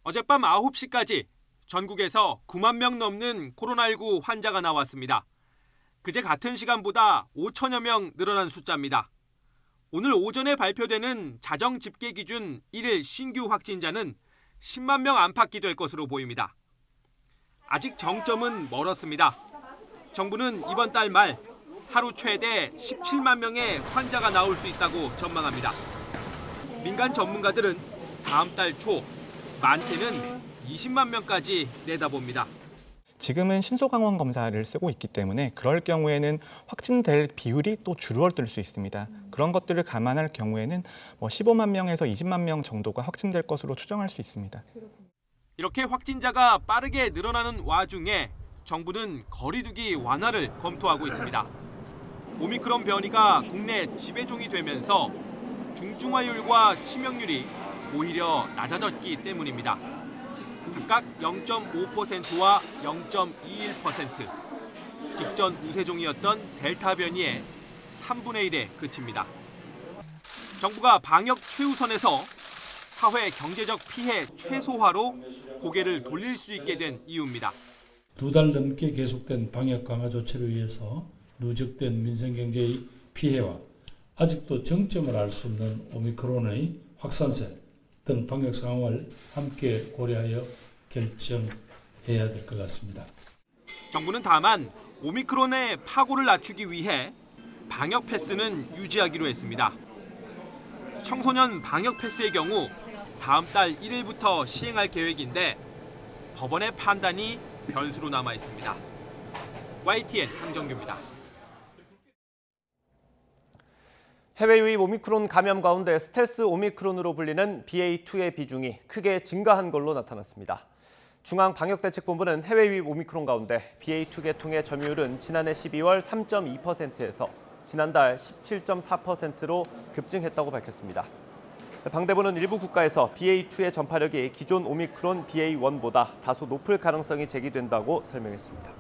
어젯밤 9시까지 전국에서 9만 명 넘는 코로나19 환자가 나왔습니다. 그제 같은 시간보다 5천여 명 늘어난 숫자입니다. 오늘 오전에 발표되는 자정 집계 기준 1일 신규 확진자는 10만 명 안팎이 될 것으로 보입니다. 아직 정점은 멀었습니다. 정부는 이번 달 말 하루 최대 17만 명의 환자가 나올 수 있다고 전망합니다. 민간 전문가들은 다음 달 초 많게는 20만 명까지 내다봅니다. 지금은 신속항원 검사를 쓰고 있기 때문에 그럴 경우에는 확진될 비율이 또 줄어들 수 있습니다. 그런 것들을 감안할 경우에는 15만 명에서 20만 명 정도가 확진될 것으로 추정할 수 있습니다. 이렇게 확진자가 빠르게 늘어나는 와중에 정부는 거리두기 완화를 검토하고 있습니다. 오미크론 변이가 국내 지배종이 되면서 중증화율과 치명률이 오히려 낮아졌기 때문입니다. 각각 0.5%와 0.21%, 직전 우세종이었던 델타 변이의 3분의 1에 그칩니다. 정부가 방역 최우선에서 사회 경제적 피해 최소화로 고개를 돌릴 수 있게 된 이유입니다. 2달 넘게 계속된 방역 강화 조치를 위해서 누적된 민생 경제의 피해와 아직도 정점을 알 수 없는 오미크론의 확산세 등 방역 상황을 함께 고려하여 결정해야 될 것 같습니다. 정부는 다만 오미크론의 파고를 낮추기 위해 방역 패스는 유지하기로 했습니다. 청소년 방역 패스의 경우 다음 달 1일부터 시행할 계획인데 법원의 판단이 변수로 남아 있습니다. YTN 강정규입니다. 해외 유입 오미크론 감염 가운데 스텔스 오미크론으로 불리는 BA2의 비중이 크게 증가한 걸로 나타났습니다. 중앙방역대책본부는 해외 유입 오미크론 가운데 BA2 계통의 점유율은 지난해 12월 3.2%에서 지난달 17.4%로 급증했다고 밝혔습니다. 방대부는 일부 국가에서 BA2의 전파력이 기존 오미크론 BA1보다 다소 높을 가능성이 제기된다고 설명했습니다.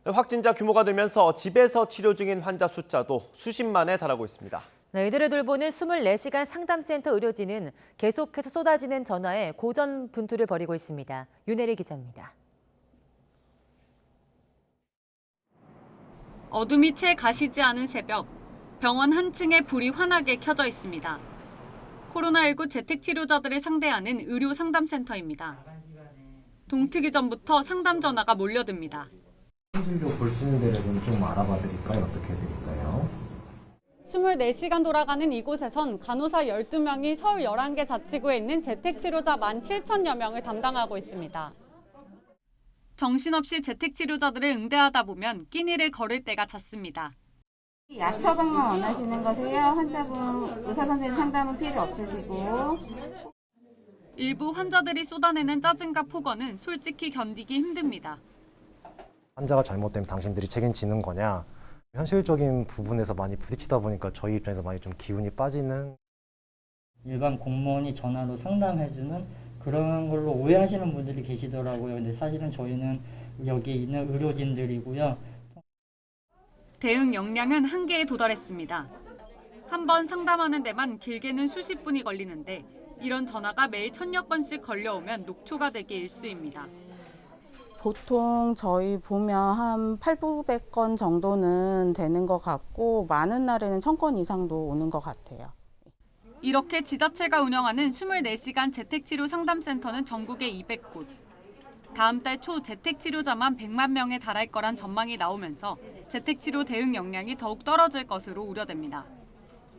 확진자 규모가 늘면서 집에서 치료 중인 환자 숫자도 수십만에 달하고 있습니다. 네, 이들을 돌보는 24시간 상담센터 의료진은 계속해서 쏟아지는 전화에 고전분투를 벌이고 있습니다. 윤혜리 기자입니다. 어둠이 채 가시지 않은 새벽, 병원 한 층에 불이 환하게 켜져 있습니다. 코로나19 재택치료자들을 상대하는 의료 상담센터입니다. 동트기 전부터 상담 전화가 몰려듭니다. 진료 볼 수 있는 데를 좀 알아봐 드릴까요? 어떻게 드릴까요? 24시간 돌아가는 이곳에선 간호사 12명이 서울 11개 자치구에 있는 재택치료자 17,000여 명을 담당하고 있습니다. 정신없이 재택치료자들을 응대하다 보면 끼니를 거를 때가 잦습니다. 약 처방만 원하시는 거세요? 환자분 의사 선생님 상담은 필요 없으시고. 일부 환자들이 쏟아내는 짜증과 폭언은 솔직히 견디기 힘듭니다. 환자가 잘못되면 당신들이 책임지는 거냐. 현실적인 부분에서 많이 부딪히다 보니까 저희 입장에서 많이 좀 기운이 빠지는. 일반 공무원이 전화로 상담해주는 그런 걸로 오해하시는 분들이 계시더라고요. 근데 사실은 저희는 여기 있는 의료진들이고요. 대응 역량은 한계에 도달했습니다. 한 번 상담하는 데만 길게는 수십 분이 걸리는데 이런 전화가 매일 1000여 건씩 걸려오면 녹초가 되기 일쑤입니다. 보통 저희 보면 한 800~900건 정도는 되는 것 같고 많은 날에는 1000건 이상도 오는 것 같아요. 이렇게 지자체가 운영하는 24시간 재택치료 상담센터는 전국에 200곳. 다음 달 초 재택치료자만 100만 명에 달할 거란 전망이 나오면서 재택치료 대응 역량이 더욱 떨어질 것으로 우려됩니다.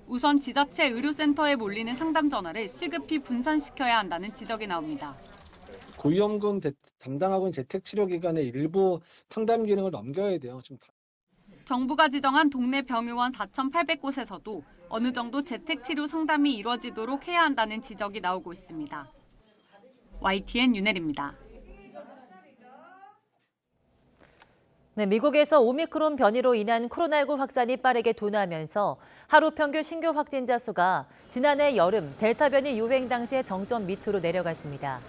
우선 지자체 의료센터에 몰리는 상담 전화를 시급히 분산시켜야 한다는 지적이 나옵니다. 고위험군 담당하고 있는 재택치료기관의 일부 상담 기능을 넘겨야 돼요. 정부가 지정한 동네 병의원 4,800곳에서도 어느 정도 재택치료 상담이 이루어지도록 해야 한다는 지적이 나오고 있습니다. YTN 윤혜리입니다. 네, 미국에서 오미크론 변이로 인한 코로나19 확산이 빠르게 둔화하면서 하루 평균 신규 확진자 수가 지난해 여름 델타 변이 유행 당시의 정점 밑으로 내려갔습니다.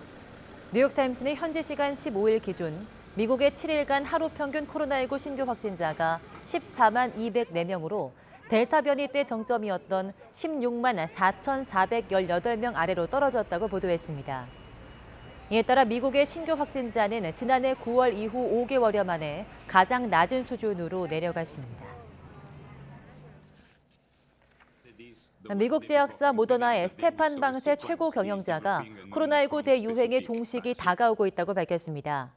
뉴욕타임스는 현지 시간 15일 기준 미국의 7일간 하루 평균 코로나19 신규 확진자가 14만 204명으로 델타 변이 때 정점이었던 16만 4,418명 아래로 떨어졌다고 보도했습니다. 이에 따라 미국의 신규 확진자는 지난해 9월 이후 5개월여 만에 가장 낮은 수준으로 내려갔습니다. 미국 제약사 모더나의 스테판 방세 최고 경영자가 코로나19 대유행의 종식이 다가오고 있다고 밝혔습니다.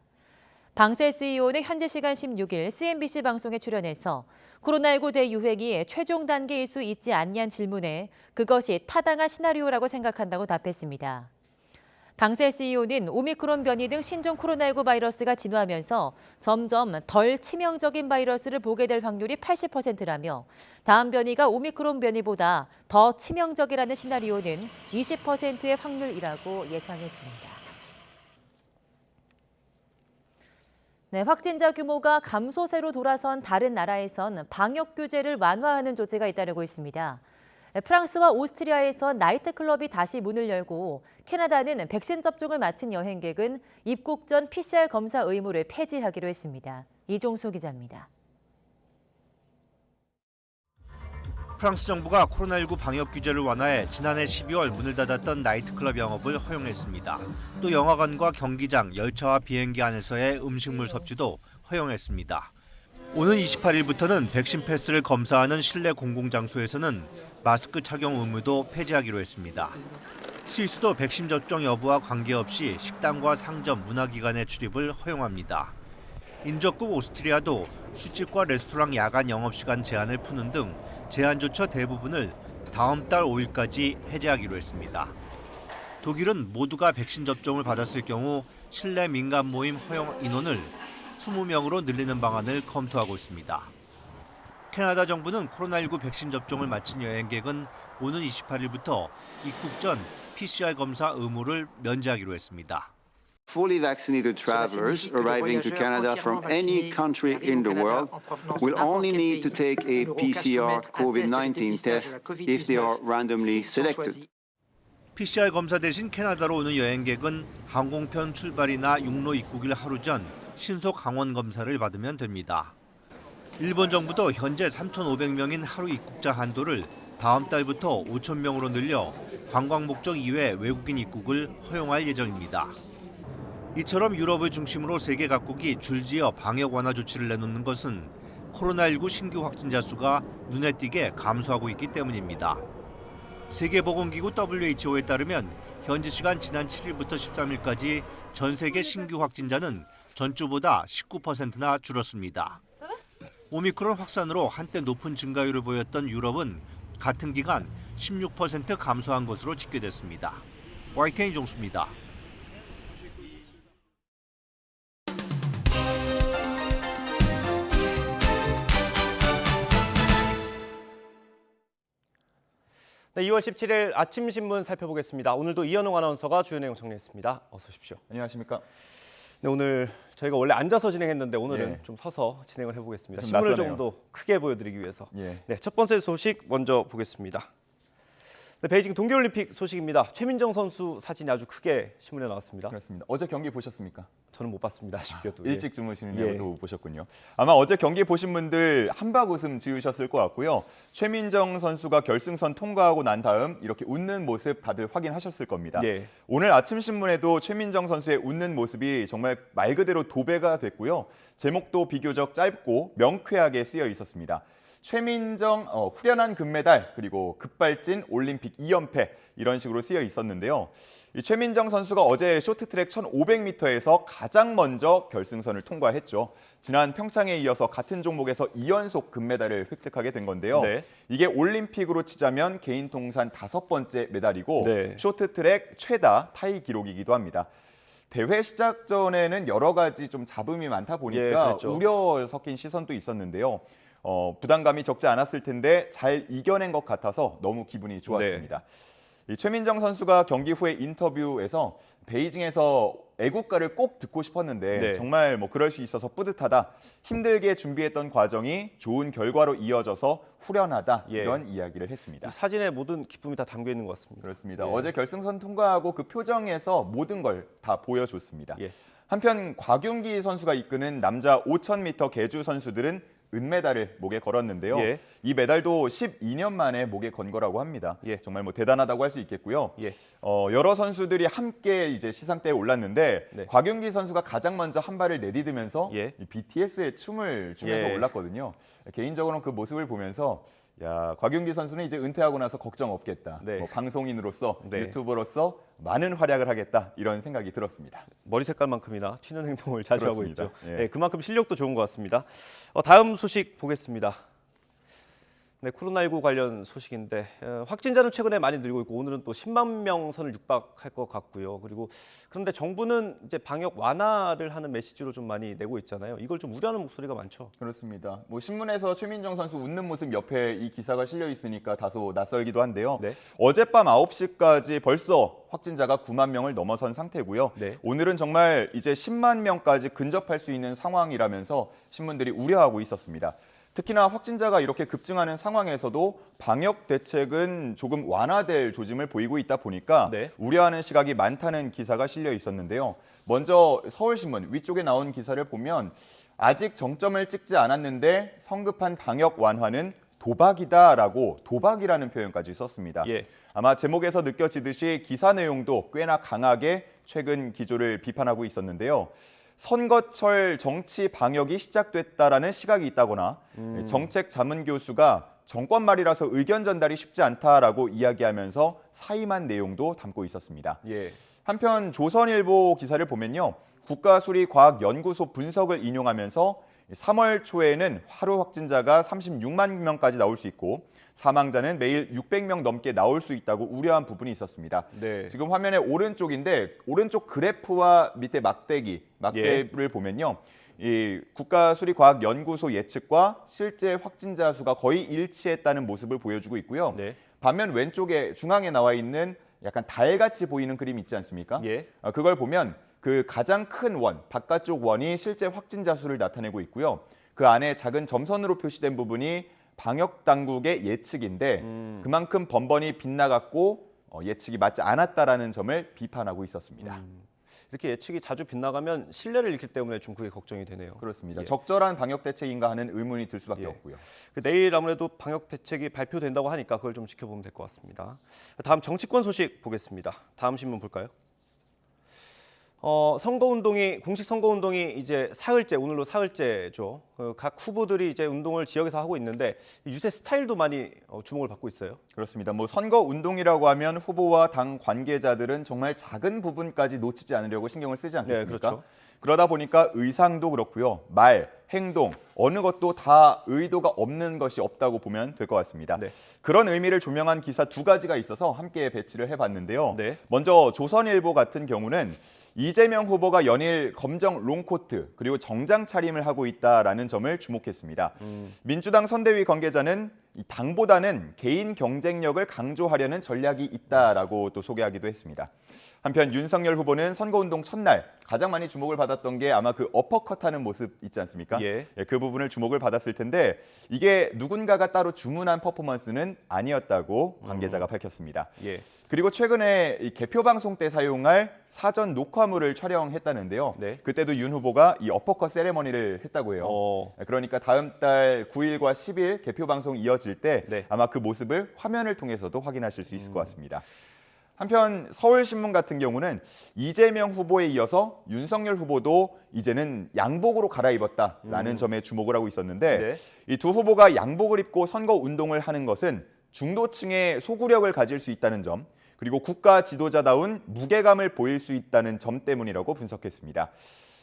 방세 CEO는 현지 시간 16일 CNBC 방송에 출연해서 코로나19 대유행이 최종 단계일 수 있지 않냐는 질문에 그것이 타당한 시나리오라고 생각한다고 답했습니다. 방세 CEO는 오미크론 변이 등 신종 코로나19 바이러스가 진화하면서 점점 덜 치명적인 바이러스를 보게 될 확률이 80%라며 다음 변이가 오미크론 변이보다 더 치명적이라는 시나리오는 20%의 확률이라고 예상했습니다. 네, 확진자 규모가 감소세로 돌아선 다른 나라에선 방역 규제를 완화하는 조치가 잇따르고 있습니다. 프랑스와 오스트리아에서 나이트클럽이 다시 문을 열고 캐나다는 백신 접종을 마친 여행객은 입국 전 PCR 검사 의무를 폐지하기로 했습니다. 이종수 기자입니다. 프랑스 정부가 코로나19 방역 규제를 완화해 지난해 12월 문을 닫았던 나이트클럽 영업을 허용했습니다. 또 영화관과 경기장, 열차와 비행기 안에서의 음식물 섭취도 허용했습니다. 오는 28일부터는 백신 패스를 검사하는 실내 공공장소에서는 마스크 착용 의무도 폐지하기로 했습니다. 스위스도 백신 접종 여부와 관계없이 식당과 상점, 문화기관의 출입을 허용합니다. 인접국 오스트리아도 술집과 레스토랑 야간 영업시간 제한을 푸는 등 제한조처 대부분을 다음 달 5일까지 해제하기로 했습니다. 독일은 모두가 백신 접종을 받았을 경우 실내 민간 모임 허용 인원을 20명으로 늘리는 방안을 검토하고 있습니다. 캐나다 정부는 코로나19 백신 접종을 마친 여행객은 오는 28일부터 입국 전 PCR 검사 의무를 면제하기로 했습니다. Fully vaccinated travelers arriving to Canada from any country in the world will only need to take a PCR COVID-19 test if they are randomly selected. PCR 검사 대신 캐나다로 오는 여행객은 항공편 출발이나 육로 입국일 하루 전 신속 항원 검사를 받으면 됩니다. 일본 정부도 현재 3,500명인 하루 입국자 한도를 다음 달부터 5,000명으로 늘려 관광 목적 이외 외국인 입국을 허용할 예정입니다. 이처럼 유럽을 중심으로 세계 각국이 줄지어 방역 완화 조치를 내놓는 것은 코로나19 신규 확진자 수가 눈에 띄게 감소하고 있기 때문입니다. 세계보건기구 WHO에 따르면 현지 시간 지난 7일부터 13일까지 전 세계 신규 확진자는 전주보다 19%나 줄었습니다. 오미크론 확산으로 한때 높은 증가율을 보였던 유럽은 같은 기간 16% 감소한 것으로 집계됐습니다. YTN 이종수입니다. 네, 2월 17일 아침 신문 살펴보겠습니다. 오늘도 이현웅 아나운서가 주요 내용 정리했습니다. 어서 오십시오. 안녕하십니까? 네, 오늘 저희가 원래 앉아서 진행했는데 오늘은 좀 서서 진행을 해보겠습니다. 신문을 좀 더 크게 보여드리기 위해서. 네, 첫 번째 소식 먼저 보겠습니다. 네, 베이징 동계올림픽 소식입니다. 최민정 선수 사진이 아주 크게 신문에 나왔습니다. 그렇습니다. 어제 경기 보셨습니까? 저는 못 봤습니다. 아쉽게도. 일찍 주무시느냐고 보셨군요. 아마 어제 경기 보신 분들 한박 웃음 지으셨을 것 같고요. 최민정 선수가 결승선 통과하고 난 다음 이렇게 웃는 모습 다들 확인하셨을 겁니다. 오늘 아침 신문에도 최민정 선수의 웃는 모습이 정말 말 그대로 도배가 됐고요. 제목도 비교적 짧고 명쾌하게 쓰여 있었습니다. 최민정 후련한 금메달 그리고 급발진 올림픽 2연패 이런 식으로 쓰여 있었는데요. 이 최민정 선수가 어제 쇼트트랙 1500m에서 가장 먼저 결승선을 통과했죠. 지난 평창에 이어서 같은 종목에서 2연속 금메달을 획득하게 된 건데요. 네. 이게 올림픽으로 치자면 개인 통산 5번째 메달이고 네. 쇼트트랙 최다 타이 기록이기도 합니다. 대회 시작 전에는 여러 가지 좀 잡음이 많다 보니까 그렇죠. 우려 섞인 시선도 있었는데요. 부담감이 적지 않았을 텐데 잘 이겨낸 것 같아서 너무 기분이 좋았습니다. 이 최민정 선수가 경기 후에 인터뷰에서 베이징에서 애국가를 꼭 듣고 싶었는데 정말 그럴 수 있어서 뿌듯하다. 힘들게 준비했던 과정이 좋은 결과로 이어져서 후련하다. 이런 이야기를 했습니다. 사진에 모든 기쁨이 다 담겨 있는 것 같습니다. 그렇습니다. 어제 결승선 통과하고 그 표정에서 모든 걸 다 보여줬습니다. 한편 곽윤기 선수가 이끄는 남자 5000m 계주 선수들은 은메달을 목에 걸었는데요. 이 메달도 12년 만에 목에 건 거라고 합니다. 정말 대단하다고 할 수 있겠고요. 여러 선수들이 함께 이제 시상대에 올랐는데 곽윤기 선수가 가장 먼저 한 발을 내디디면서 이 BTS의 춤을 추면서 올랐거든요. 개인적으로는 그 모습을 보면서 야, 곽윤기 선수는 이제 은퇴하고 나서 걱정 없겠다. 방송인으로서 유튜버로서 많은 활약을 하겠다 이런 생각이 들었습니다. 머리 색깔만큼이나 튀는 행동을 자주 그렇습니다. 하고 있죠. 그만큼 실력도 좋은 것 같습니다. 다음 소식 보겠습니다. 코로나19 관련 소식인데 확진자는 최근에 많이 늘고 있고 오늘은 또 10만 명 선을 육박할 것 같고요. 그런데 정부는 이제 방역 완화를 하는 메시지로 좀 많이 내고 있잖아요. 이걸 좀 우려하는 목소리가 많죠. 그렇습니다. 신문에서 최민정 선수 웃는 모습 옆에 이 기사가 실려 있으니까 다소 낯설기도 한데요. 어젯밤 9시까지 벌써 확진자가 9만 명을 넘어선 상태고요. 오늘은 정말 이제 10만 명까지 근접할 수 있는 상황이라면서 신문들이 우려하고 있었습니다. 특히나 확진자가 이렇게 급증하는 상황에서도 방역 대책은 조금 완화될 조짐을 보이고 있다 보니까 우려하는 시각이 많다는 기사가 실려 있었는데요. 먼저 서울신문 위쪽에 나온 기사를 보면 아직 정점을 찍지 않았는데 성급한 방역 완화는 도박이다라고 도박이라는 표현까지 썼습니다. 아마 제목에서 느껴지듯이 기사 내용도 꽤나 강하게 최근 기조를 비판하고 있었는데요. 선거철 정치 방역이 시작됐다라는 시각이 있다거나 정책 자문 교수가 정권 말이라서 의견 전달이 쉽지 않다라고 이야기하면서 사임한 내용도 담고 있었습니다. 한편 조선일보 기사를 보면요. 국가수리과학연구소 분석을 인용하면서 3월 초에는 하루 확진자가 36만 명까지 나올 수 있고 사망자는 매일 600명 넘게 나올 수 있다고 우려한 부분이 있었습니다. 지금 화면의 오른쪽인데 오른쪽 그래프와 밑에 막대를 보면요. 이 국가수리과학연구소 예측과 실제 확진자 수가 거의 일치했다는 모습을 보여주고 있고요. 반면 왼쪽에 중앙에 나와 있는 약간 달같이 보이는 그림 있지 않습니까? 그걸 보면 그 가장 큰 원, 바깥쪽 원이 실제 확진자 수를 나타내고 있고요. 그 안에 작은 점선으로 표시된 부분이 방역 당국의 예측인데 그만큼 번번이 빗나갔고 예측이 맞지 않았다라는 점을 비판하고 있었습니다. 이렇게 예측이 자주 빗나가면 신뢰를 잃기 때문에 좀 그게 걱정이 되네요. 그렇습니다. 적절한 방역 대책인가 하는 의문이 들 수밖에 없고요. 내일 아무래도 방역 대책이 발표된다고 하니까 그걸 좀 지켜보면 될 것 같습니다. 다음 정치권 소식 보겠습니다. 다음 신문 볼까요? 공식 선거운동이 이제 사흘째, 오늘로 사흘째죠. 각 후보들이 이제 운동을 지역에서 하고 있는데 유세 스타일도 많이 주목을 받고 있어요. 그렇습니다. 선거운동이라고 하면 후보와 당 관계자들은 정말 작은 부분까지 놓치지 않으려고 신경을 쓰지 않겠습니까? 그렇죠. 그러다 보니까 의상도 그렇고요. 말, 행동, 어느 것도 다 의도가 없는 것이 없다고 보면 될 것 같습니다. 그런 의미를 조명한 기사 2가지가 있어서 함께 배치를 해봤는데요. 먼저 조선일보 같은 경우는 이재명 후보가 연일 검정 롱코트 그리고 정장 차림을 하고 있다라는 점을 주목했습니다. 민주당 선대위 관계자는 당보다는 개인 경쟁력을 강조하려는 전략이 있다라고 또 소개하기도 했습니다. 한편 윤석열 후보는 선거운동 첫날 가장 많이 주목을 받았던 게 아마 그 어퍼컷하는 모습 있지 않습니까? 그 부분을 주목을 받았을 텐데 이게 누군가가 따로 주문한 퍼포먼스는 아니었다고 관계자가 밝혔습니다. 그리고 최근에 이 개표 방송 때 사용할 사전 녹화물을 촬영했다는데요. 그때도 윤 후보가 이 어퍼컷 세레머니를 했다고 해요. 그러니까 다음 달 9일과 10일 개표 방송이 이어질 때 아마 그 모습을 화면을 통해서도 확인하실 수 있을 것 같습니다. 한편 서울신문 같은 경우는 이재명 후보에 이어서 윤석열 후보도 이제는 양복으로 갈아입었다라는 점에 주목을 하고 있었는데 이 두 후보가 양복을 입고 선거 운동을 하는 것은 중도층의 소구력을 가질 수 있다는 점, 그리고 국가 지도자다운 무게감을 보일 수 있다는 점 때문이라고 분석했습니다.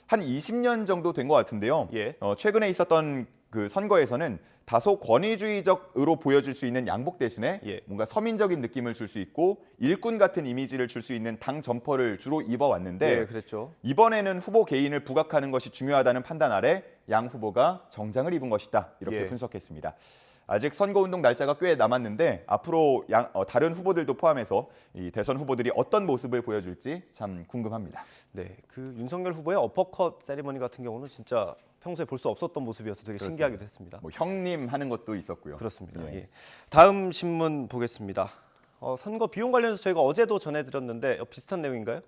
한 20년 정도 된 것 같은데요. 최근에 있었던 그 선거에서는 다소 권위주의적으로 보여질 수 있는 양복 대신에 뭔가 서민적인 느낌을 줄 수 있고 일꾼 같은 이미지를 줄 수 있는 당 점퍼를 주로 입어왔는데 그랬죠. 이번에는 후보 개인을 부각하는 것이 중요하다는 판단 아래 양 후보가 정장을 입은 것이다. 이렇게 분석했습니다. 아직 선거운동 날짜가 꽤 남았는데 앞으로 다른 후보들도 포함해서 이 대선 후보들이 어떤 모습을 보여줄지 참 궁금합니다. 네, 그 윤석열 후보의 어퍼컷 세리머니 같은 경우는 진짜 평소에 볼 수 없었던 모습이어서 되게 신기하기도 했습니다. 뭐 형님 하는 것도 있었고요. 그렇습니다. 다음 신문 보겠습니다. 선거 비용 관련해서 저희가 어제도 전해드렸는데 비슷한 내용인가요?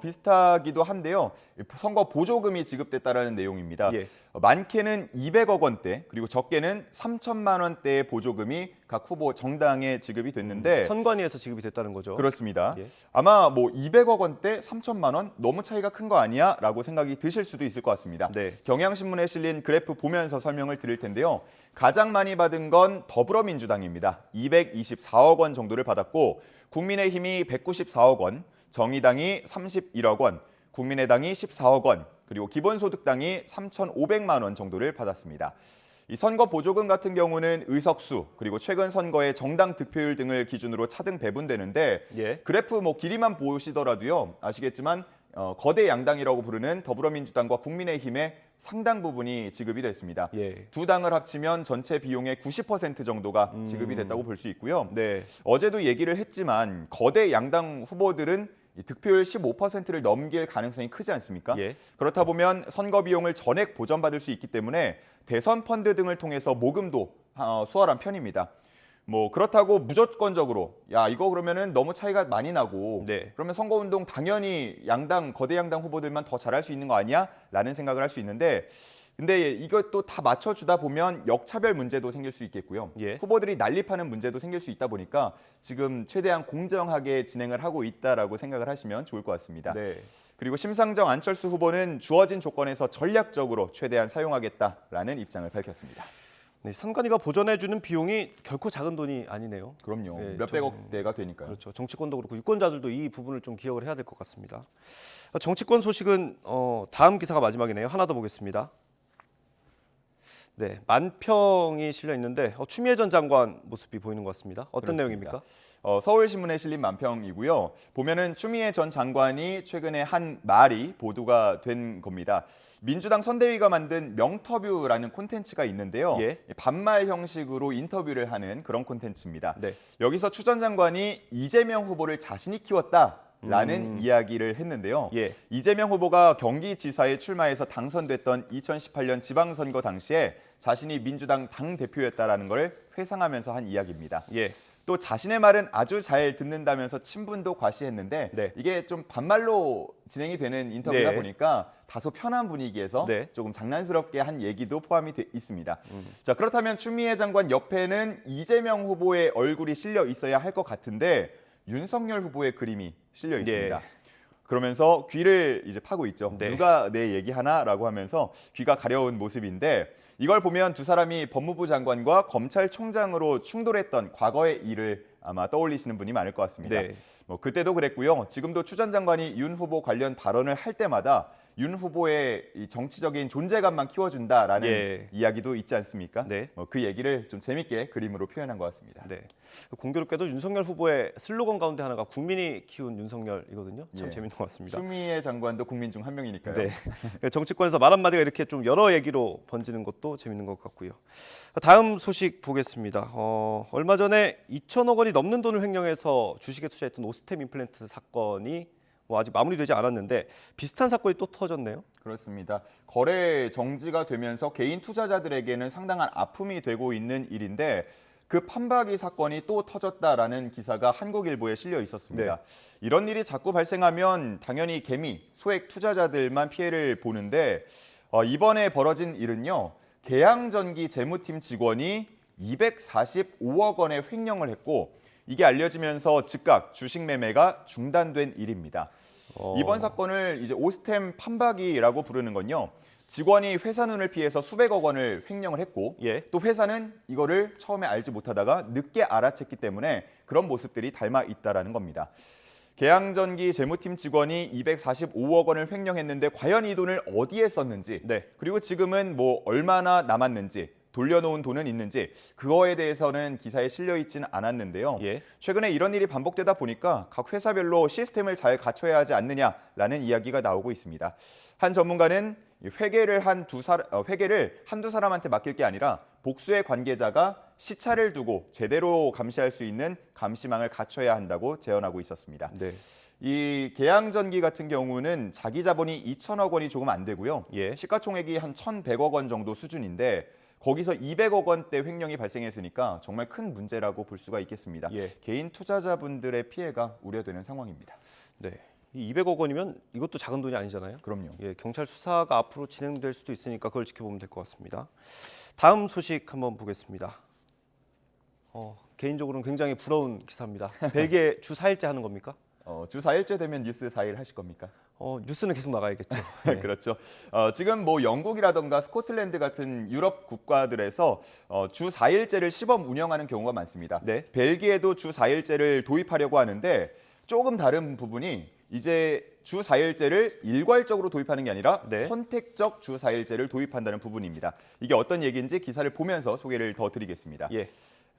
비슷하기도 한데요. 선거 보조금이 지급됐다라는 내용입니다. 많게는 200억 원대, 그리고 적게는 3천만 원대의 보조금이 각 후보 정당에 지급이 됐는데 선관위에서 지급이 됐다는 거죠. 그렇습니다. 아마 뭐 200억 원대, 3천만 원 너무 차이가 큰 거 아니야? 라고 생각이 드실 수도 있을 것 같습니다. 경향신문에 실린 그래프 보면서 설명을 드릴 텐데요. 가장 많이 받은 건 더불어민주당입니다. 224억 원 정도를 받았고 국민의힘이 194억 원, 정의당이 31억 원, 국민의당이 14억 원, 그리고 기본소득당이 3,500만 원 정도를 받았습니다. 이 선거 보조금 같은 경우는 의석수, 그리고 최근 선거의 정당 득표율 등을 기준으로 차등 배분되는데 그래프 뭐 길이만 보시더라도요. 아시겠지만 거대 양당이라고 부르는 더불어민주당과 국민의힘의 상당 부분이 지급이 됐습니다. 두 당을 합치면 전체 비용의 90% 정도가 지급이 됐다고 볼 수 있고요. 어제도 얘기를 했지만 거대 양당 후보들은 이 득표율 15%를 넘길 가능성이 크지 않습니까? 그렇다 보면 선거 비용을 전액 보전받을 수 있기 때문에 대선 펀드 등을 통해서 모금도 수월한 편입니다. 뭐 그렇다고 무조건적으로 야 이거 그러면은 너무 차이가 많이 나고 그러면 선거운동 당연히 거대 양당 후보들만 더 잘할 수 있는 거 아니야? 라는 생각을 할 수 있는데 근데 이것도 다 맞춰주다 보면 역차별 문제도 생길 수 있겠고요. 후보들이 난립하는 문제도 생길 수 있다 보니까 지금 최대한 공정하게 진행을 하고 있다라고 생각을 하시면 좋을 것 같습니다. 그리고 심상정 안철수 후보는 주어진 조건에서 전략적으로 최대한 사용하겠다라는 입장을 밝혔습니다. 선관위가 보전해주는 비용이 결코 작은 돈이 아니네요. 그럼요. 몇백억대가 되니까요. 그렇죠. 정치권도 그렇고 유권자들도 이 부분을 좀 기억을 해야 될 것 같습니다. 정치권 소식은 다음 기사가 마지막이네요. 하나 더 보겠습니다. 만평이 실려 있는데 추미애 전 장관 모습이 보이는 것 같습니다. 어떤 내용입니까? 서울신문에 실린 만평이고요. 보면은 추미애 전 장관이 최근에 한 말이 보도가 된 겁니다. 민주당 선대위가 만든 명터뷰라는 콘텐츠가 있는데요. 반말 형식으로 인터뷰를 하는 그런 콘텐츠입니다. 여기서 추 전 장관이 이재명 후보를 자신이 키웠다라는 이야기를 했는데요. 이재명 후보가 경기지사에 출마해서 당선됐던 2018년 지방선거 당시에 자신이 민주당 당대표였다라는 걸 회상하면서 한 이야기입니다. 또 자신의 말은 아주 잘 듣는다면서 친분도 과시했는데 이게 좀 반말로 진행이 되는 인터뷰다 보니까 다소 편한 분위기에서 조금 장난스럽게 한 얘기도 포함이 있습니다. 자, 그렇다면 추미애 장관 옆에는 이재명 후보의 얼굴이 실려 있어야 할 것 같은데 윤석열 후보의 그림이 실려 있습니다. 그러면서 귀를 이제 파고 있죠. 누가 내 얘기하나라고 하면서 귀가 가려운 모습인데 이걸 보면 두 사람이 법무부 장관과 검찰총장으로 충돌했던 과거의 일을 아마 떠올리시는 분이 많을 것 같습니다. 뭐 그때도 그랬고요. 지금도 추 전 장관이 윤 후보 관련 발언을 할 때마다 윤 후보의 이 정치적인 존재감만 키워준다라는 이야기도 있지 않습니까? 그 얘기를 좀 재밌게 그림으로 표현한 것 같습니다. 공교롭게도 윤석열 후보의 슬로건 가운데 하나가 국민이 키운 윤석열이거든요. 참 재밌는 것 같습니다. 추미애 장관도 국민 중 한 명이니까요. 정치권에서 말 한마디가 이렇게 좀 여러 얘기로 번지는 것도 재밌는 것 같고요. 다음 소식 보겠습니다. 얼마 전에 2천억 원이 넘는 돈을 횡령해서 주식에 투자했던 오스템 임플란트 사건이 아직 마무리되지 않았는데 비슷한 사건이 또 터졌네요. 그렇습니다. 거래 정지가 되면서 개인 투자자들에게는 상당한 아픔이 되고 있는 일인데 그 판박이 사건이 또 터졌다라는 기사가 한국일보에 실려 있었습니다. 이런 일이 자꾸 발생하면 당연히 개미, 소액 투자자들만 피해를 보는데 이번에 벌어진 일은요. 계양전기 재무팀 직원이 245억 원의 횡령을 했고 이게 알려지면서 즉각 주식 매매가 중단된 일입니다. 이번 사건을 이제 오스템 판박이라고 부르는 건요. 직원이 회사 눈을 피해서 수백억 원을 횡령을 했고 또 회사는 이거를 처음에 알지 못하다가 늦게 알아챘기 때문에 그런 모습들이 닮아 있다라는 겁니다. 계양전기 재무팀 직원이 245억 원을 횡령했는데 과연 이 돈을 어디에 썼는지 그리고 지금은 뭐 얼마나 남았는지 돌려놓은 돈은 있는지 그거에 대해서는 기사에 실려 있지는 않았는데요. 최근에 이런 일이 반복되다 보니까 각 회사별로 시스템을 잘 갖춰야 하지 않느냐라는 이야기가 나오고 있습니다. 한 전문가는 회계를 한두 사람한테 맡길 게 아니라 복수의 관계자가 시차를 두고 제대로 감시할 수 있는 감시망을 갖춰야 한다고 제언하고 있었습니다. 이 계양전기 같은 경우는 자기 자본이 2천억 원이 조금 안 되고요. 시가총액이 한 1,100억 원 정도 수준인데 거기서 200억 원대 횡령이 발생했으니까 정말 큰 문제라고 볼 수가 있겠습니다. 개인 투자자분들의 피해가 우려되는 상황입니다. 네. 이 200억 원이면 이것도 작은 돈이 아니잖아요. 그럼요. 경찰 수사가 앞으로 진행될 수도 있으니까 그걸 지켜보면 될 것 같습니다. 다음 소식 한번 보겠습니다. 개인적으로는 굉장히 부러운 기사입니다. 벨기에 주 4일째 하는 겁니까? 주 4일째 되면 뉴스 4일 하실 겁니까? 뉴스는 계속 나가야겠죠. 그렇죠. 지금 뭐 영국이라던가 스코틀랜드 같은 유럽 국가들에서 주 4일제를 시범 운영하는 경우가 많습니다. 벨기에도 주 4일제를 도입하려고 하는데 조금 다른 부분이 이제 주 4일제를 일괄적으로 도입하는 게 아니라 선택적 주 4일제를 도입한다는 부분입니다. 이게 어떤 얘기인지 기사를 보면서 소개를 더 드리겠습니다.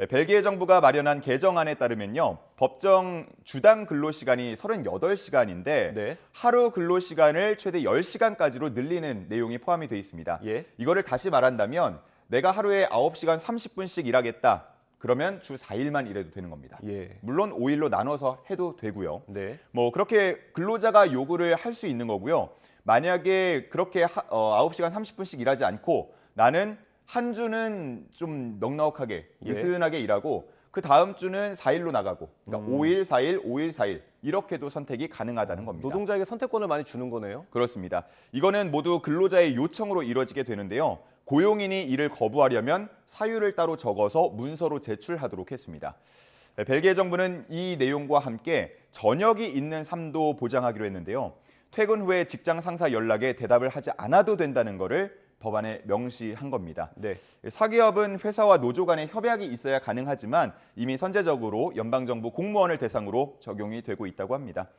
벨기에 정부가 마련한 개정안에 따르면요. 법정 주당 근로시간이 38시간인데 하루 근로시간을 최대 10시간까지로 늘리는 내용이 포함이 되어 있습니다. 이거를 다시 말한다면 내가 하루에 9시간 30분씩 일하겠다. 그러면 주 4일만 일해도 되는 겁니다. 물론 5일로 나눠서 해도 되고요. 뭐 그렇게 근로자가 요구를 할 수 있는 거고요. 만약에 그렇게 9시간 30분씩 일하지 않고 나는 한 주는 좀 넉넉하게 느슨하게 일하고 그 다음 주는 4일로 나가고 그러니까 5일, 4일, 5일, 4일 이렇게도 선택이 가능하다는 겁니다. 노동자에게 선택권을 많이 주는 거네요. 그렇습니다. 이거는 모두 근로자의 요청으로 이루어지게 되는데요. 고용인이 이를 거부하려면 사유를 따로 적어서 문서로 제출하도록 했습니다. 벨기에 정부는 이 내용과 함께 저녁이 있는 삶도 보장하기로 했는데요. 퇴근 후에 직장 상사 연락에 대답을 하지 않아도 된다는 거를 법안에 명시한 겁니다. 사기업은 회사와 노조 간의 협약이 있어야 가능하지만 이미 선제적으로 연방정부 공무원을 대상으로 적용이 되고 있다고 합니다.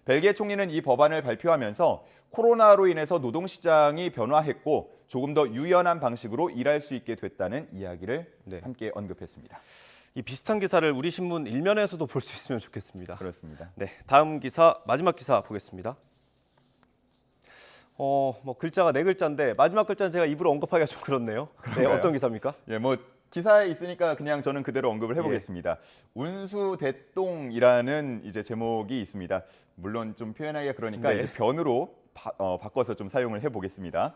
벨기에 총리는 이 법안을 발표하면서 코로나로 인해서 노동시장이 변화했고 조금 더 유연한 방식으로 일할 수 있게 됐다는 이야기를 함께 언급했습니다. 이 비슷한 기사를 우리 신문 일면에서도 볼 수 있으면 좋겠습니다. 그렇습니다. 다음 기사, 마지막 기사 보겠습니다. 뭐 글자가 4글자인데 마지막 글자는 제가 입으로 언급하기가 좀 그렇네요. 어떤 기사입니까? 뭐 기사에 있으니까 그냥 저는 그대로 언급을 해보겠습니다. 운수대똥이라는 이제 제목이 있습니다. 물론 좀 표현하기가 그러니까 이제 변으로 바꿔서 좀 사용을 해보겠습니다.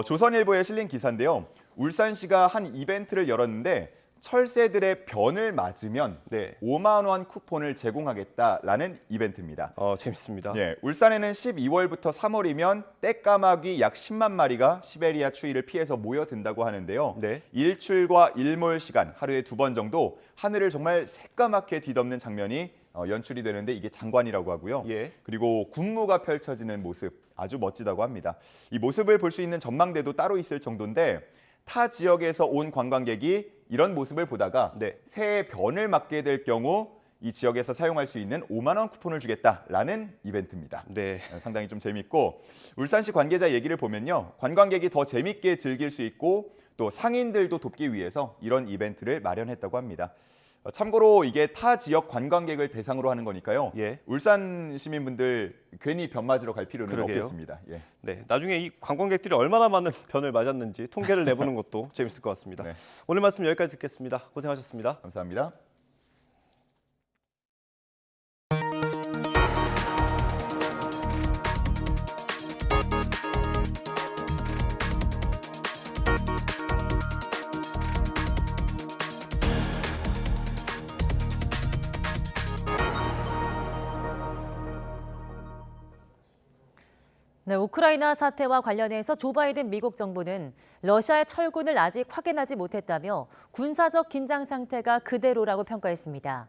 조선일보에 실린 기사인데요. 울산시가 한 이벤트를 열었는데 철새들의 변을 맞으면 5만 원 쿠폰을 제공하겠다라는 이벤트입니다. 재밌습니다. 울산에는 12월부터 3월이면 떼까마귀 약 10만 마리가 시베리아 추위를 피해서 모여든다고 하는데요. 일출과 일몰 시간 하루에 2번 정도 하늘을 정말 새까맣게 뒤덮는 장면이 연출이 되는데 이게 장관이라고 하고요. 그리고 군무가 펼쳐지는 모습 아주 멋지다고 합니다. 이 모습을 볼 수 있는 전망대도 따로 있을 정도인데 타 지역에서 온 관광객이 이런 모습을 보다가 새해 변을 맞게 될 경우 이 지역에서 사용할 수 있는 5만 원 쿠폰을 주겠다라는 이벤트입니다. 상당히 좀 재밌고 울산시 관계자 얘기를 보면요. 관광객이 더 재밌게 즐길 수 있고 또 상인들도 돕기 위해서 이런 이벤트를 마련했다고 합니다. 참고로 이게 타 지역 관광객을 대상으로 하는 거니까요. 울산 시민분들 괜히 변 맞으러 갈 필요는 없겠습니다. 나중에 이 관광객들이 얼마나 많은 변을 맞았는지 통계를 내보는 것도 재밌을 것 같습니다. 오늘 말씀 여기까지 듣겠습니다. 고생하셨습니다. 감사합니다. 우크라이나 사태와 관련해서 조 바이든 미국 정부는 러시아의 철군을 아직 확인하지 못했다며 군사적 긴장 상태가 그대로라고 평가했습니다.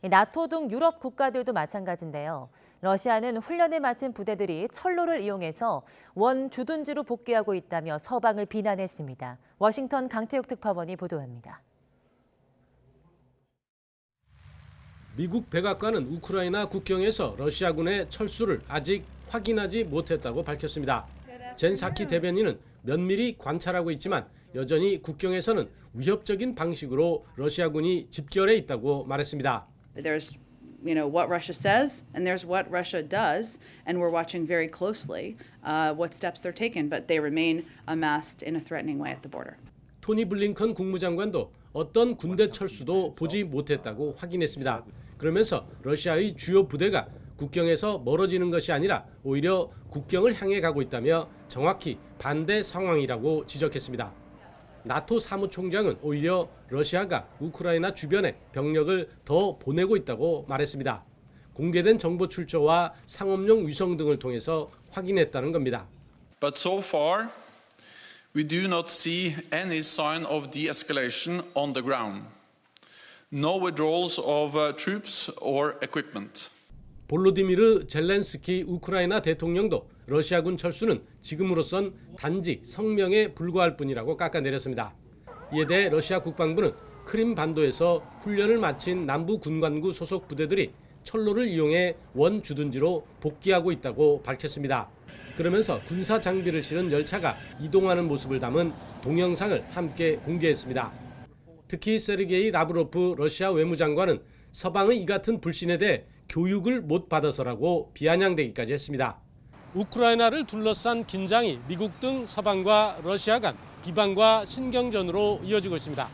나토 등 유럽 국가들도 마찬가지인데요. 러시아는 훈련에 마친 부대들이 철로를 이용해서 원 주둔지로 복귀하고 있다며 서방을 비난했습니다. 워싱턴 강태욱 특파원이 보도합니다. 미국 백악관은 우크라이나 국경에서 러시아군의 철수를 아직 확인하지 못했다고 밝혔습니다. 젠 사키 대변인은 면밀히 관찰하고 있지만 여전히 국경에서는 위협적인 방식으로 러시아군이 집결해 있다고 말했습니다. There's what Russia says and there's what Russia does, and we're watching very closely what steps they're taking, but they remain amassed in a threatening way at the border. 토니 블링컨 국무장관도 어떤 군대 철수도 보지 못했다고 확인했습니다. 그러면서 러시아의 주요 부대가 국경에서 멀어지는 것이 아니라 오히려 국경을 향해 가고 있다며 정확히 반대 상황이라고 지적했습니다. 나토 사무총장은 오히려 러시아가 우크라이나 주변에 병력을 더 보내고 있다고 말했습니다. 공개된 정보 출처와 상업용 위성 등을 통해서 확인했다는 겁니다. But so far, we do not see any sign of de-escalation on the ground. No withdrawals of troops or equipment. 볼로디미르 젤렌스키 우크라이나 대통령도 러시아군 철수는 지금으로선 단지 성명에 불과할 뿐이라고 깎아내렸습니다. 이에 대해 러시아 국방부는 크림 반도에서 훈련을 마친 남부 군관구 소속 부대들이 철로를 이용해 원 주둔지로 복귀하고 있다고 밝혔습니다. 그러면서 군사 장비를 실은 열차가 이동하는 모습을 담은 동영상을 함께 공개했습니다. 특히 세르게이 라브로프 러시아 외무장관은 서방의 이 같은 불신에 대해 교육을 못 받아서라고 비아냥대기까지 했습니다. 우크라이나를 둘러싼 긴장이 미국 등 서방과 러시아 간 비방과 신경전으로 이어지고 있습니다.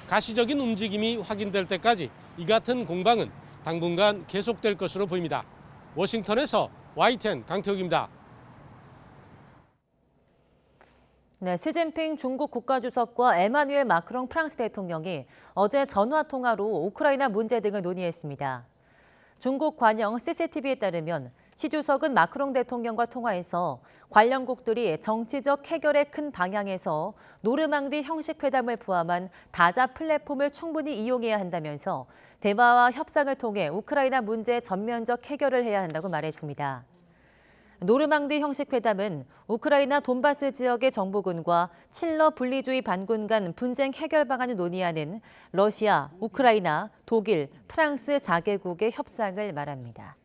가시적인 움직임이 확인될 때까지 이 같은 공방은 당분간 계속될 것으로 보입니다. 워싱턴에서 YTN 강태욱입니다. 네, 시진핑 중국 국가주석과 에마뉘엘 마크롱 프랑스 대통령이 어제 전화통화로 우크라이나 문제 등을 논의했습니다. 중국 관영 CCTV에 따르면 시 주석은 마크롱 대통령과 통화에서 관련국들이 정치적 해결의 큰 방향에서 노르망디 형식 회담을 포함한 다자 플랫폼을 충분히 이용해야 한다면서 대화와 협상을 통해 우크라이나 문제 전면적 해결을 해야 한다고 말했습니다. 노르망디 형식 회담은 우크라이나 돈바스 지역의 정보군과 칠러 분리주의 반군 간 분쟁 해결 방안을 논의하는 러시아, 우크라이나, 독일, 프랑스 4개국의 협상을 말합니다.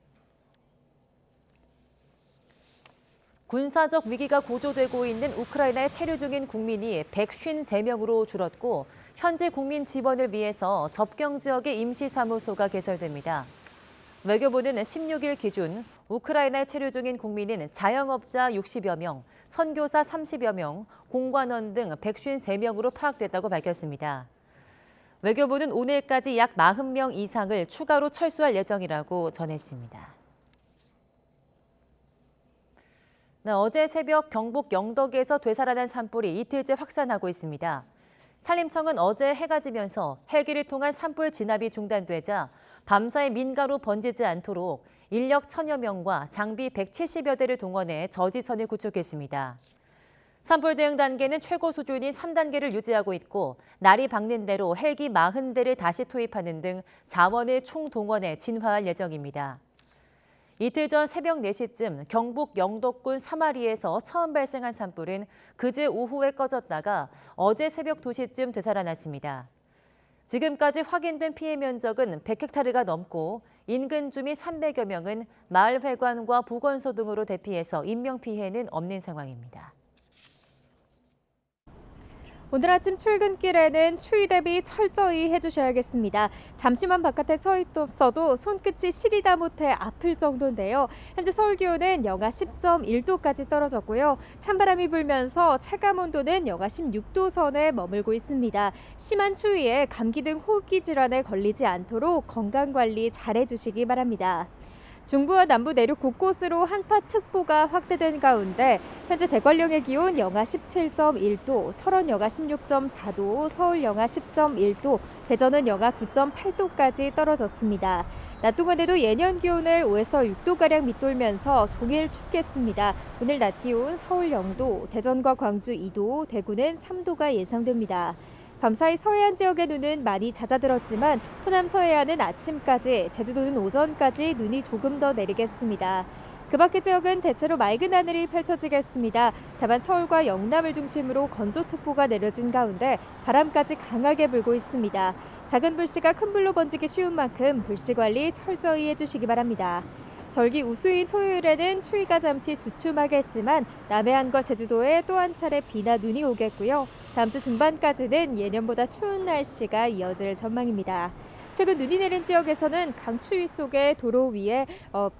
군사적 위기가 고조되고 있는 우크라이나에 체류 중인 국민이 153명으로 줄었고 현지 국민 지원을 위해서 접경 지역에 임시사무소가 개설됩니다. 외교부는 16일 기준 우크라이나에 체류 중인 국민은 자영업자 60여 명, 선교사 30여 명, 공관원 등 153명으로 파악됐다고 밝혔습니다. 외교부는 오늘까지 약 40명 이상을 추가로 철수할 예정이라고 전했습니다. 네, 어제 새벽 경북 영덕에서 되살아난 산불이 이틀째 확산하고 있습니다. 산림청은 어제 해가 지면서 헬기를 통한 산불 진압이 중단되자 밤사이 민가로 번지지 않도록 인력 1000여 명과 장비 170여 대를 동원해 저지선을 구축했습니다. 산불 대응 단계는 최고 수준인 3단계를 유지하고 있고 날이 밝는 대로 헬기 40대를 다시 투입하는 등 자원을 총동원해 진화할 예정입니다. 이틀 전 새벽 4시쯤 경북 영덕군 사마리에서 처음 발생한 산불은 그제 오후에 꺼졌다가 어제 새벽 2시쯤 되살아났습니다. 지금까지 확인된 피해 면적은 100헥타르가 넘고 인근 주민 300여 명은 마을 회관과 보건소 등으로 대피해서 인명피해는 없는 상황입니다. 오늘 아침 출근길에는 추위 대비 철저히 해주셔야겠습니다. 잠시만 바깥에 서 있어도 손끝이 시리다 못해 아플 정도인데요. 현재 서울 기온은 영하 10.1도까지 떨어졌고요. 찬바람이 불면서 체감 온도는 영하 16도 선에 머물고 있습니다. 심한 추위에 감기 등 호흡기 질환에 걸리지 않도록 건강관리 잘해주시기 바랍니다. 중부와 남부 내륙 곳곳으로 한파특보가 확대된 가운데 현재 대관령의 기온 영하 17.1도, 철원 영하 16.4도, 서울 영하 10.1도, 대전은 영하 9.8도까지 떨어졌습니다. 낮 동안에도 예년 기온을 5에서 6도가량 밑돌면서 종일 춥겠습니다. 오늘 낮 기온 서울 0도, 대전과 광주 2도, 대구는 3도가 예상됩니다. 밤사이 서해안 지역의 눈은 많이 잦아들었지만 호남 서해안은 아침까지, 제주도는 오전까지 눈이 조금 더 내리겠습니다. 그 밖의 지역은 대체로 맑은 하늘이 펼쳐지겠습니다. 다만 서울과 영남을 중심으로 건조특보가 내려진 가운데 바람까지 강하게 불고 있습니다. 작은 불씨가 큰 불로 번지기 쉬운 만큼 불씨 관리 철저히 해주시기 바랍니다. 절기 우수인 토요일에는 추위가 잠시 주춤하겠지만 남해안과 제주도에 또 한 차례 비나 눈이 오겠고요. 다음 주 중반까지는 예년보다 추운 날씨가 이어질 전망입니다. 최근 눈이 내린 지역에서는 강추위 속에 도로 위에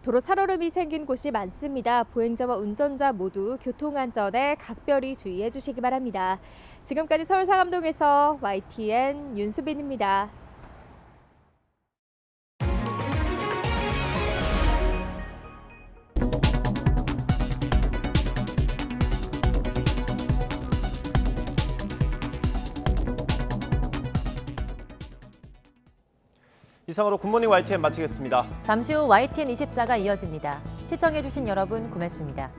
도로 살얼음이 생긴 곳이 많습니다. 보행자와 운전자 모두 교통안전에 각별히 주의해 주시기 바랍니다. 지금까지 서울 상암동에서 YTN 윤수빈입니다. 이상으로 굿모닝 YTN 마치겠습니다. 잠시 후 YTN 24가 이어집니다. 시청해주신 여러분 고맙습니다.